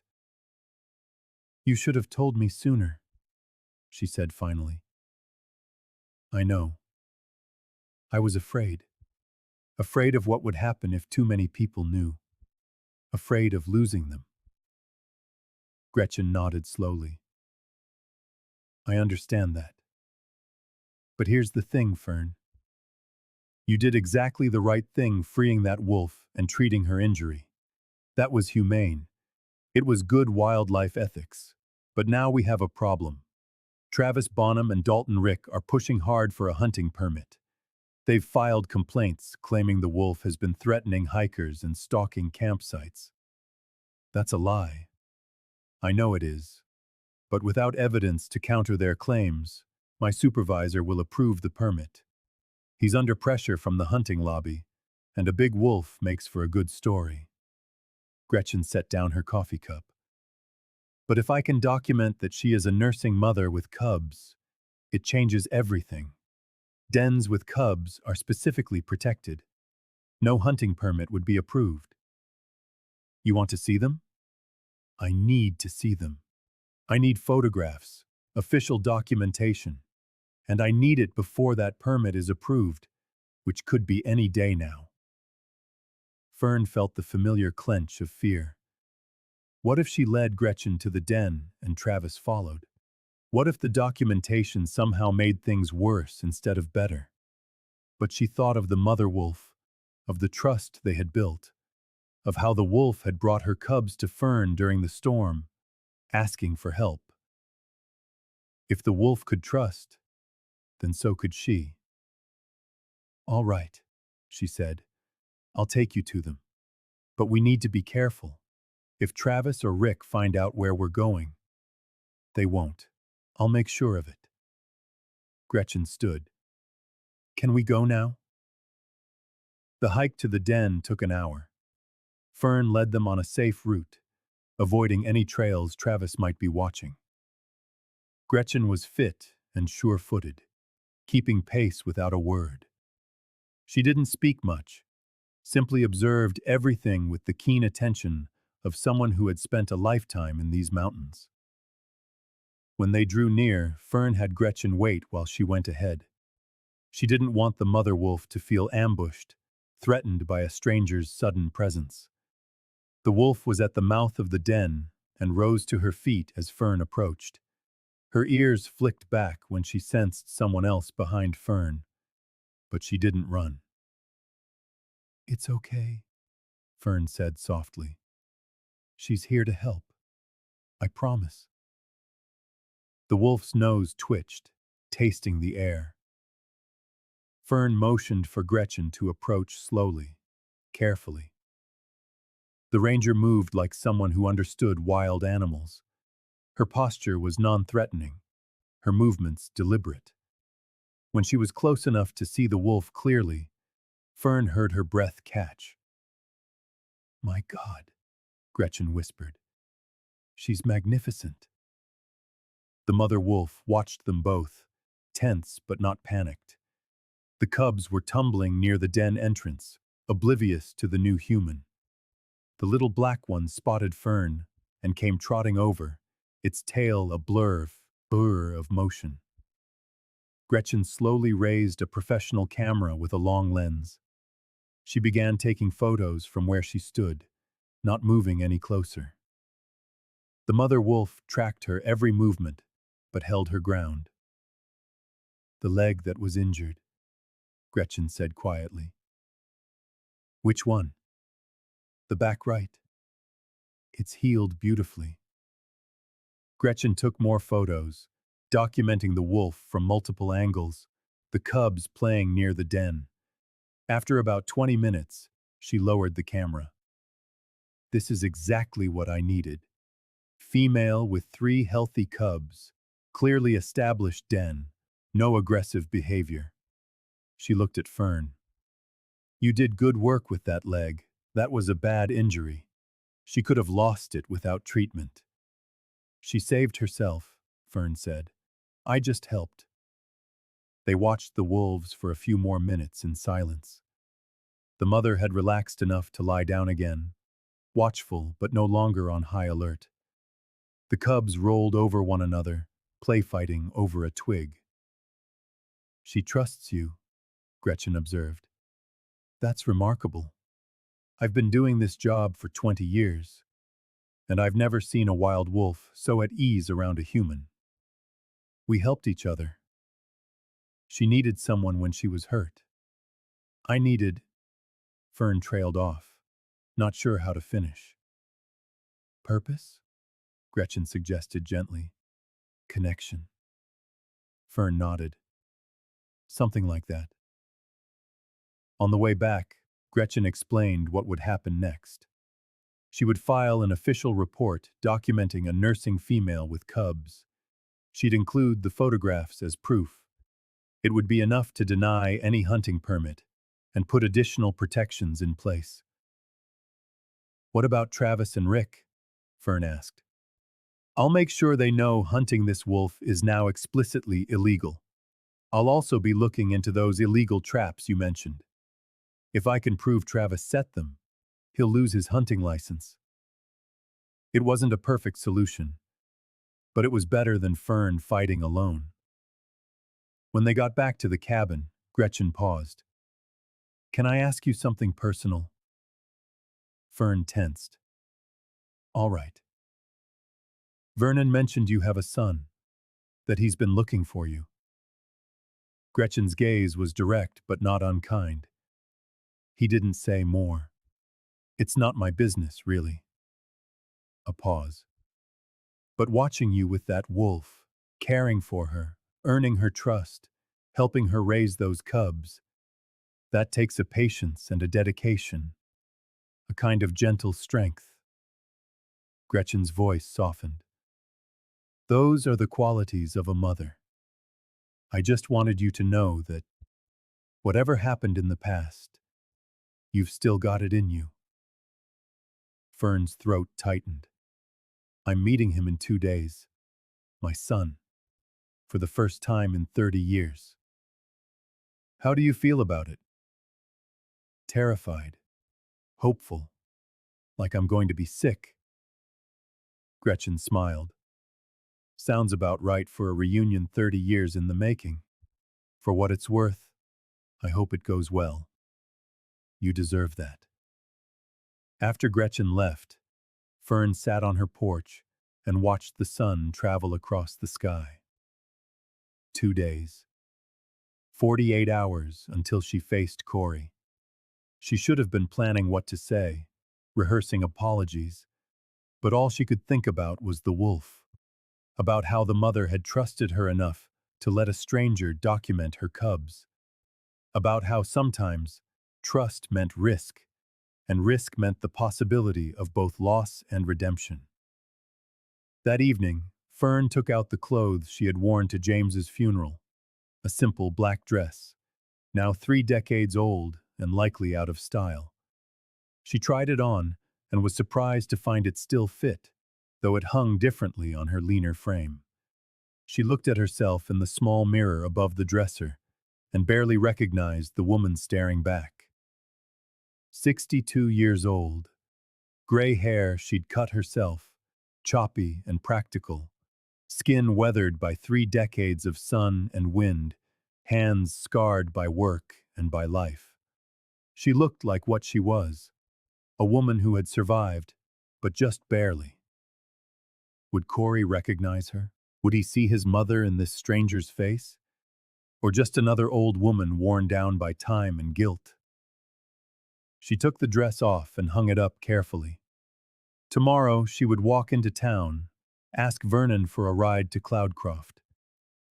"You should have told me sooner," she said finally. "I know. I was afraid. Afraid of what would happen if too many people knew. Afraid of losing them." Gretchen nodded slowly. "I understand that. But here's the thing, Fern. You did exactly the right thing freeing that wolf and treating her injury. That was humane. It was good wildlife ethics. But now we have a problem. Travis Bonham and Dalton Rick are pushing hard for a hunting permit. They've filed complaints claiming the wolf has been threatening hikers and stalking campsites. That's a lie. I know it is. But without evidence to counter their claims, my supervisor will approve the permit. He's under pressure from the hunting lobby, and a big wolf makes for a good story." Gretchen set down her coffee cup. "But if I can document that she is a nursing mother with cubs, it changes everything. Dens with cubs are specifically protected. No hunting permit would be approved." "You want to see them?" "I need to see them. I need photographs, official documentation, and I need it before that permit is approved, which could be any day now." Fern felt the familiar clench of fear. What if she led Gretchen to the den and Travis followed? What if the documentation somehow made things worse instead of better? But she thought of the mother wolf, of the trust they had built, of how the wolf had brought her cubs to Fern during the storm, asking for help. If the wolf could trust, then so could she. "All right," she said. "I'll take you to them. But we need to be careful. If Travis or Rick find out where we're going." "They won't. I'll make sure of it." Gretchen stood. "Can we go now?" The hike to the den took an hour. Fern led them on a safe route, avoiding any trails Travis might be watching. Gretchen was fit and sure-footed, keeping pace without a word. She didn't speak much, simply observed everything with the keen attention of someone who had spent a lifetime in these mountains. When they drew near, Fern had Gretchen wait while she went ahead. She didn't want the mother wolf to feel ambushed, threatened by a stranger's sudden presence. The wolf was at the mouth of the den and rose to her feet as Fern approached. Her ears flicked back when she sensed someone else behind Fern, but she didn't run. "It's okay," Fern said softly. "She's here to help. I promise." The wolf's nose twitched, tasting the air. Fern motioned for Gretchen to approach slowly. carefully. The ranger moved like someone who understood wild animals. Her posture was non-threatening, her movements deliberate. When she was close enough to see the wolf clearly, Fern heard her breath catch. "My God," Gretchen whispered. "She's magnificent." The mother wolf watched them both, tense but not panicked. The cubs were tumbling near the den entrance, oblivious to the new human. The little black one spotted Fern and came trotting over, its tail a blur of motion. Gretchen slowly raised a professional camera with a long lens. She began taking photos from where she stood, not moving any closer. The mother wolf tracked her every movement, but held her ground. "The leg that was injured," Gretchen said quietly. "Which one?" "The back right. It's healed beautifully." Gretchen took more photos, documenting the wolf from multiple angles, the cubs playing near the den. After about 20 minutes, she lowered the camera. "This is exactly what I needed. Female with 3 healthy cubs, clearly established den, no aggressive behavior." She looked at Fern. "You did good work with that leg. That was a bad injury. She could have lost it without treatment." "She saved herself," Fern said. "I just helped." They watched the wolves for a few more minutes in silence. The mother had relaxed enough to lie down again, watchful but no longer on high alert. The cubs rolled over one another, play fighting over a twig. "She trusts you," Gretchen observed. "That's remarkable. I've been doing this job for 20 years, and I've never seen a wild wolf so at ease around a human. We helped each other. She needed someone when she was hurt. I needed—" Fern trailed off, not sure how to finish. "Purpose?" Gretchen suggested gently. "Connection." Fern nodded. "Something like that." On the way back, Gretchen explained what would happen next. She would file an official report documenting a nursing female with cubs. She'd include the photographs as proof. It would be enough to deny any hunting permit and put additional protections in place. "What about Travis and Rick?" Fern asked. "I'll make sure they know hunting this wolf is now explicitly illegal. I'll also be looking into those illegal traps you mentioned. If I can prove Travis set them, he'll lose his hunting license." It wasn't a perfect solution, but it was better than Fern fighting alone. When they got back to the cabin, Gretchen paused. "Can I ask you something personal?" Fern tensed. "All right." "Vernon mentioned you have a son, that he's been looking for you." Gretchen's gaze was direct but not unkind. "He didn't say more. It's not my business, really." A pause. "But watching you with that wolf, caring for her, earning her trust, helping her raise those cubs, that takes a patience and a dedication, a kind of gentle strength." Gretchen's voice softened. "Those are the qualities of a mother. I just wanted you to know that whatever happened in the past, you've still got it in you." Fern's throat tightened. "I'm meeting him in 2 days. My son. For the first time in 30 years. How do you feel about it?" "Terrified. Hopeful. Like I'm going to be sick." Gretchen smiled. "Sounds about right for a reunion 30 years in the making. For what it's worth, I hope it goes well. You deserve that." After Gretchen left, Fern sat on her porch and watched the sun travel across the sky. 2 days. 48 hours until she faced Corey. She should have been planning what to say, rehearsing apologies, but all she could think about was the wolf, about how the mother had trusted her enough to let a stranger document her cubs, about how sometimes trust meant risk, and risk meant the possibility of both loss and redemption. That evening, Fern took out the clothes she had worn to James's funeral, a simple black dress, now 3 decades old and likely out of style. She tried it on and was surprised to find it still fit, though it hung differently on her leaner frame. She looked at herself in the small mirror above the dresser and barely recognized the woman staring back. 62 years old, gray hair she'd cut herself, choppy and practical, skin weathered by 3 decades of sun and wind, hands scarred by work and by life. She looked like what she was, a woman who had survived, but just barely. Would Corey recognize her? Would he see his mother in this stranger's face? Or just another old woman worn down by time and guilt? She took the dress off and hung it up carefully. Tomorrow she would walk into town, ask Vernon for a ride to Cloudcroft.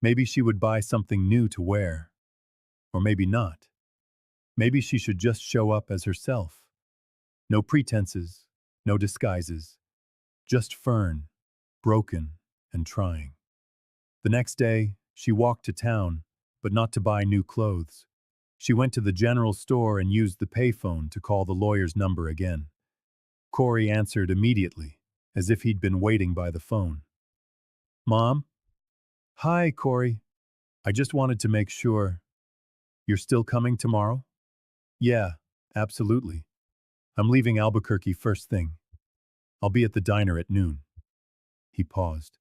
Maybe she would buy something new to wear. Or maybe not. Maybe she should just show up as herself. No pretenses, no disguises. Just Fern, broken and trying. The next day, she walked to town, but not to buy new clothes. She went to the general store and used the payphone to call the lawyer's number again. Corey answered immediately, as if he'd been waiting by the phone. "Mom?" "Hi, Corey. I just wanted to make sure. You're still coming tomorrow?" "Yeah, absolutely. I'm leaving Albuquerque first thing. I'll be at the diner at noon." He paused.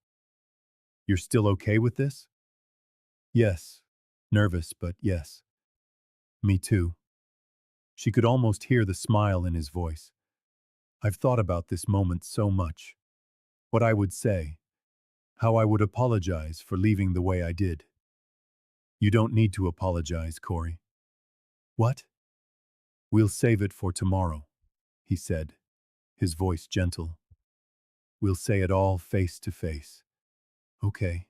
"You're still okay with this?" "Yes. Nervous, but yes." "Me too." She could almost hear the smile in his voice. "I've thought about this moment so much. What I would say. How I would apologize for leaving the way I did." "You don't need to apologize, Corey." "What?" "We'll save it for tomorrow," he said, his voice gentle. "We'll say it all face to face." "Okay.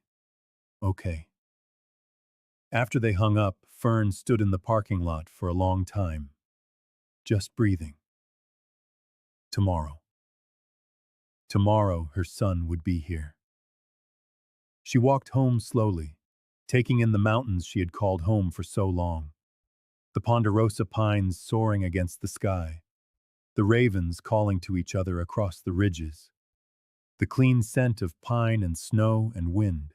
Okay." After they hung up, Fern stood in the parking lot for a long time, just breathing. Tomorrow. Tomorrow her son would be here. She walked home slowly, taking in the mountains she had called home for so long. The ponderosa pines soaring against the sky, the ravens calling to each other across the ridges, the clean scent of pine and snow and wind.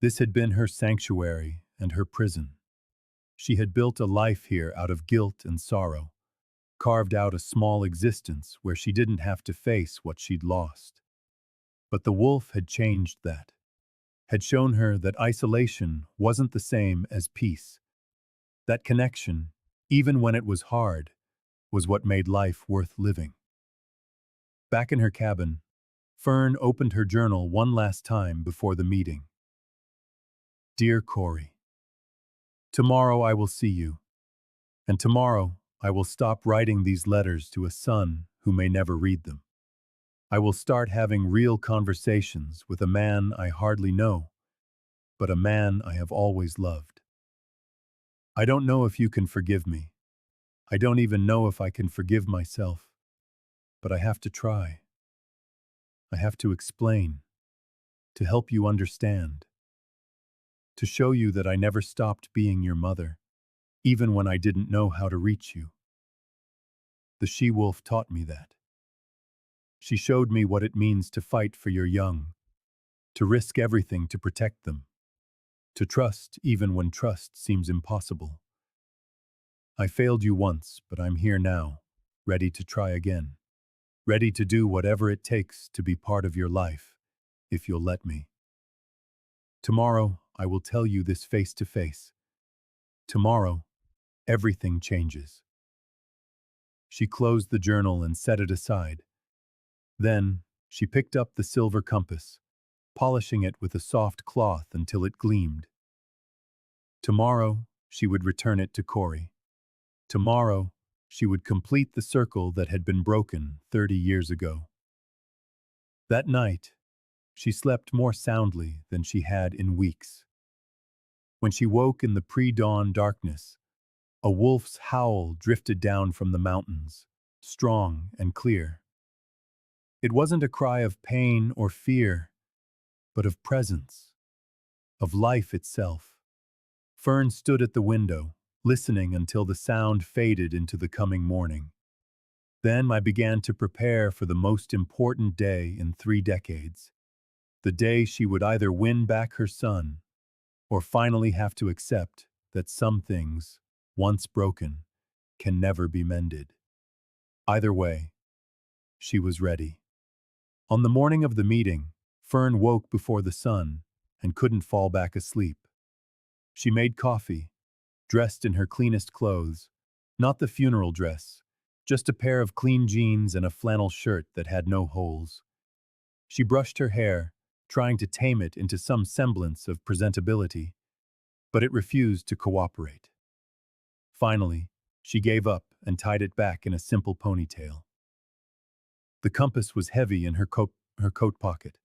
This had been her sanctuary and her prison. She had built a life here out of guilt and sorrow, carved out a small existence where she didn't have to face what she'd lost. But the wolf had changed that, had shown her that isolation wasn't the same as peace. That connection, even when it was hard, was what made life worth living. Back in her cabin, Fern opened her journal one last time before the meeting. "Dear Corey, tomorrow I will see you, and tomorrow I will stop writing these letters to a son who may never read them. I will start having real conversations with a man I hardly know, but a man I have always loved. I don't know if you can forgive me. I don't even know if I can forgive myself, but I have to try. I have to explain, to help you understand, to show you that I never stopped being your mother, even when I didn't know how to reach you. The she-wolf taught me that. She showed me what it means to fight for your young, to risk everything to protect them, to trust even when trust seems impossible. I failed you once, but I'm here now, ready to try again, ready to do whatever it takes to be part of your life, if you'll let me. Tomorrow, I will tell you this face to face. Tomorrow, everything changes." She closed the journal and set it aside. Then, she picked up the silver compass, polishing it with a soft cloth until it gleamed. Tomorrow, she would return it to Corey. Tomorrow, she would complete the circle that had been broken 30 years ago. That night, she slept more soundly than she had in weeks. When she woke in the pre-dawn darkness, A wolf's howl drifted down from the mountains, strong and clear. It wasn't a cry of pain or fear, but of presence, of life itself. Fern stood at the window, listening until the sound faded into the coming morning. Then I began to prepare for the most important day in 3 decades, the day she would either win back her son or finally have to accept that some things, once broken, can never be mended. Either way, she was ready. On the morning of the meeting, Fern woke before the sun and couldn't fall back asleep. She made coffee, dressed in her cleanest clothes, not the funeral dress, just a pair of clean jeans and a flannel shirt that had no holes. She brushed her hair, trying to tame it into some semblance of presentability, but it refused to cooperate. Finally, she gave up and tied it back in a simple ponytail. The compass was heavy in her coat pocket.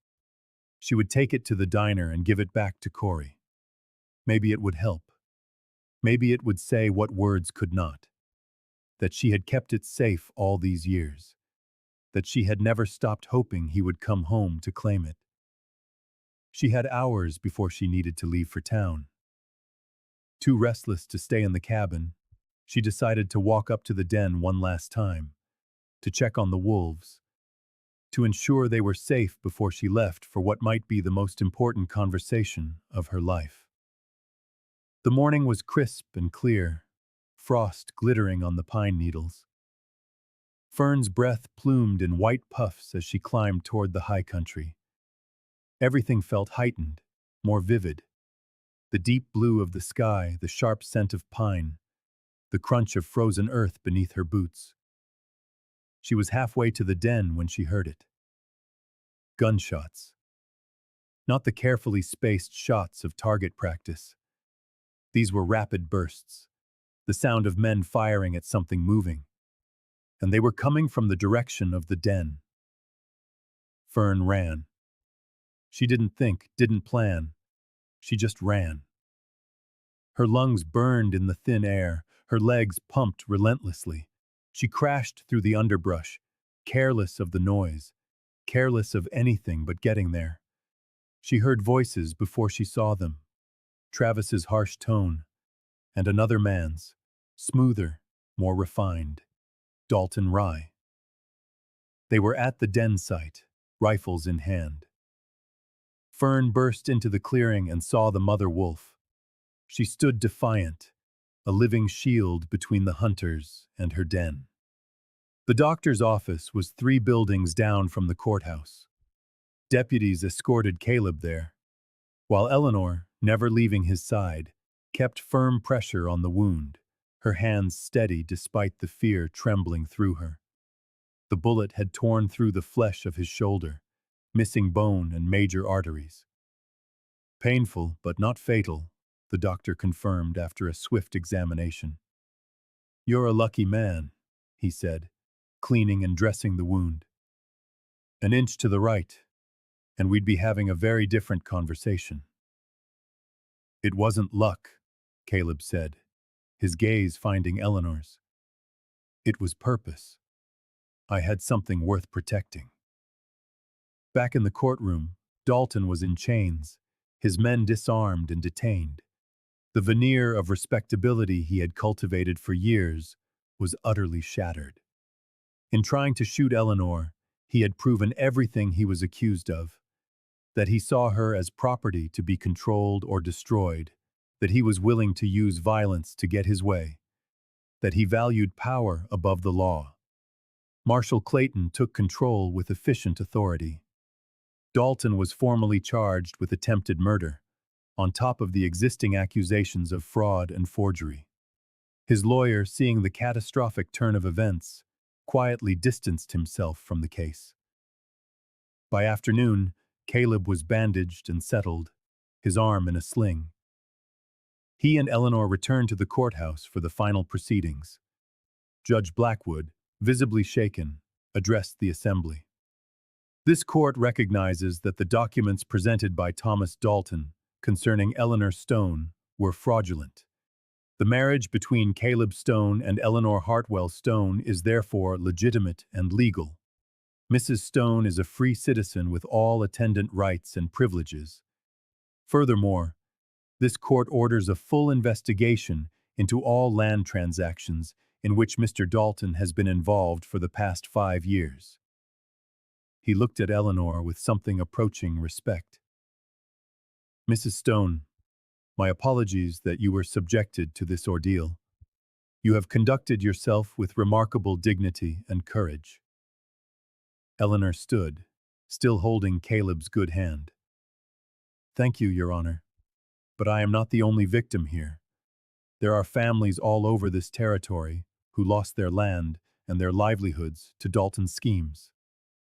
She would take it to the diner and give it back to Corey. Maybe it would help. Maybe it would say what words could not. That she had kept it safe all these years. That she had never stopped hoping he would come home to claim it. She had hours before she needed to leave for town. Too restless to stay in the cabin, she decided to walk up to the den one last time, to check on the wolves, to ensure they were safe before she left for what might be the most important conversation of her life. The morning was crisp and clear, frost glittering on the pine needles. Fern's breath plumed in white puffs as she climbed toward the high country. Everything felt heightened, more vivid. The deep blue of the sky, the sharp scent of pine, the crunch of frozen earth beneath her boots. She was halfway to the den when she heard it. Gunshots. Not the carefully spaced shots of target practice. These were rapid bursts, the sound of men firing at something moving. And they were coming from the direction of the den. Fern ran. She didn't think, didn't plan. She just ran. Her lungs burned in the thin air, her legs pumped relentlessly. She crashed through the underbrush, careless of the noise, careless of anything but getting there. She heard voices before she saw them. Travis's harsh tone, and another man's, smoother, more refined. Dalton Rye. They were at the den site, rifles in hand. Fern burst into the clearing and saw the mother wolf. She stood defiant, a living shield between the hunters and her den. The doctor's office was 3 buildings down from the courthouse. Deputies escorted Caleb there, while Eleanor, never leaving his side, kept firm pressure on the wound, her hands steady despite the fear trembling through her. The bullet had torn through the flesh of his shoulder, missing bone and major arteries. Painful, but not fatal, the doctor confirmed after a swift examination. "You're a lucky man," he said, cleaning and dressing the wound. "An inch to the right, and we'd be having a very different conversation." "It wasn't luck," Caleb said, his gaze finding Eleanor's. "It was purpose. I had something worth protecting." Back in the courtroom, Dalton was in chains, his men disarmed and detained. The veneer of respectability he had cultivated for years was utterly shattered. In trying to shoot Eleanor, he had proven everything he was accused of, that he saw her as property to be controlled or destroyed, that he was willing to use violence to get his way, that he valued power above the law. Marshal Clayton took control with efficient authority. Dalton was formally charged with attempted murder, on top of the existing accusations of fraud and forgery. His lawyer, seeing the catastrophic turn of events, quietly distanced himself from the case. By afternoon, Caleb was bandaged and settled, his arm in a sling. He and Eleanor returned to the courthouse for the final proceedings. Judge Blackwood, visibly shaken, addressed the assembly. "This court recognizes that the documents presented by Thomas Dalton concerning Eleanor Stone were fraudulent. The marriage between Caleb Stone and Eleanor Hartwell Stone is therefore legitimate and legal. Mrs. Stone is a free citizen with all attendant rights and privileges. Furthermore, this court orders a full investigation into all land transactions in which Mr. Dalton has been involved for the past 5 years. He looked at Eleanor with something approaching respect. Mrs. Stone, my apologies that you were subjected to this ordeal. You have conducted yourself with remarkable dignity and courage. Eleanor stood, still holding Caleb's good hand. Thank you, Your Honor. But I am not the only victim here. There are families all over this territory who lost their land and their livelihoods to Dalton's schemes.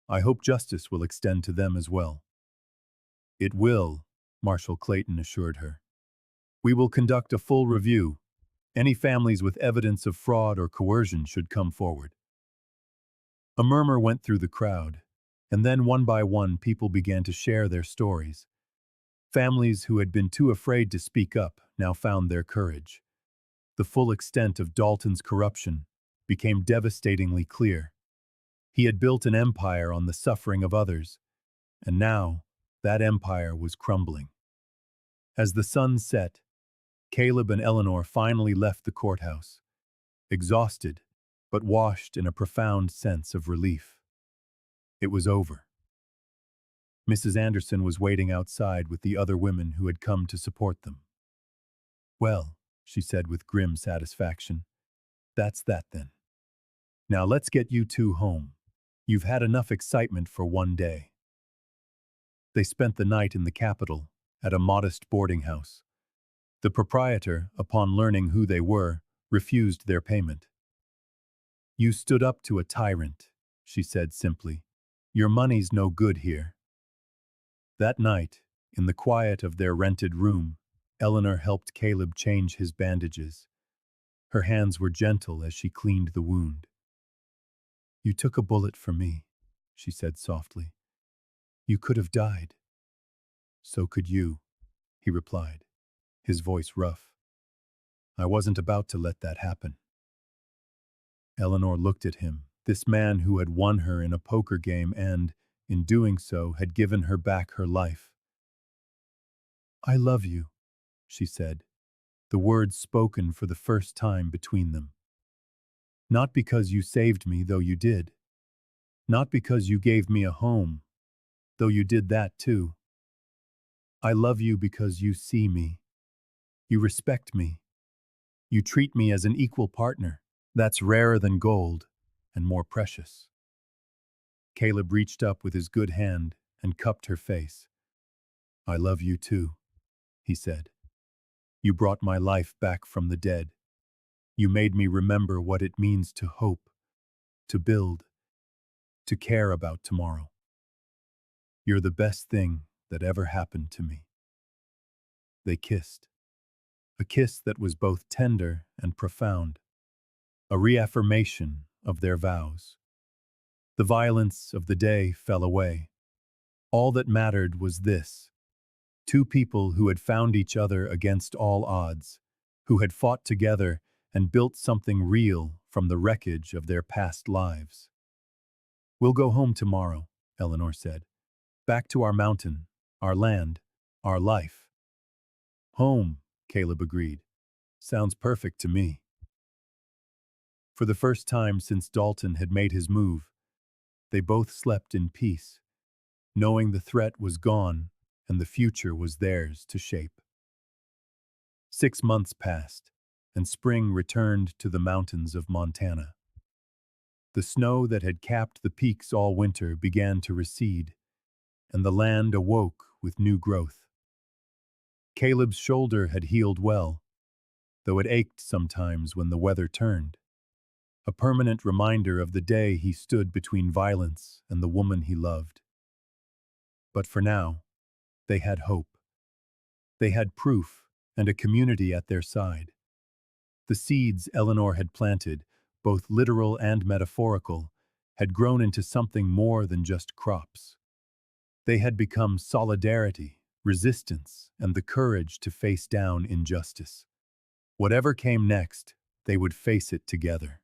I hope justice will extend to them as well. It will, Marshal Clayton assured her. We will conduct a full review. Any families with evidence of fraud or coercion should come forward. A murmur went through the crowd, and then one by one people began to share their stories. Families who had been too afraid to speak up now found their courage. The full extent of Dalton's corruption became devastatingly clear. He had built an empire on the suffering of others, and now that empire was crumbling. As the sun set, Caleb and Eleanor finally left the courthouse, exhausted but washed in a profound sense of relief. It was over. Mrs. Anderson was waiting outside with the other women who had come to support them. Well, she said with grim satisfaction, that's that then. Now let's get you two home. You've had enough excitement for one day. They spent the night in the capital, at a modest boarding house. The proprietor, upon learning who they were, refused their payment. You stood up to a tyrant, she said simply. Your money's no good here. That night, in the quiet of their rented room, Eleanor helped Caleb change his bandages. Her hands were gentle as she cleaned the wound. You took a bullet for me, she said softly. You could have died. So could you, he replied, his voice rough. I wasn't about to let that happen. Eleanor looked at him, this man who had won her in a poker game and, in doing so, had given her back her life. I love you, she said, the words spoken for the first time between them. Not because you saved me, though you did. Not because you gave me a home, though you did that too. I love you because you see me. You respect me. You treat me as an equal partner. That's rarer than gold and more precious. Caleb reached up with his good hand and cupped her face. I love you too, he said. You brought my life back from the dead. You made me remember what it means to hope, to build, to care about tomorrow. You're the best thing that ever happened to me. They kissed. A kiss that was both tender and profound. A reaffirmation of their vows. The violence of the day fell away. All that mattered was this. Two people who had found each other against all odds, who had fought together and built something real from the wreckage of their past lives. We'll go home tomorrow, Eleanor said. Back to our mountain, our land, our life. Home, Caleb agreed. Sounds perfect to me. For the first time since Dalton had made his move, they both slept in peace, knowing the threat was gone and the future was theirs to shape. 6 months passed, and spring returned to the mountains of Montana. The snow that had capped the peaks all winter began to recede, and the land awoke with new growth. Caleb's shoulder had healed well, though it ached sometimes when the weather turned, a permanent reminder of the day he stood between violence and the woman he loved. But for now, they had hope. They had proof and a community at their side. The seeds Eleanor had planted, both literal and metaphorical, had grown into something more than just crops. They had become solidarity, resistance, and the courage to face down injustice. Whatever came next, they would face it together.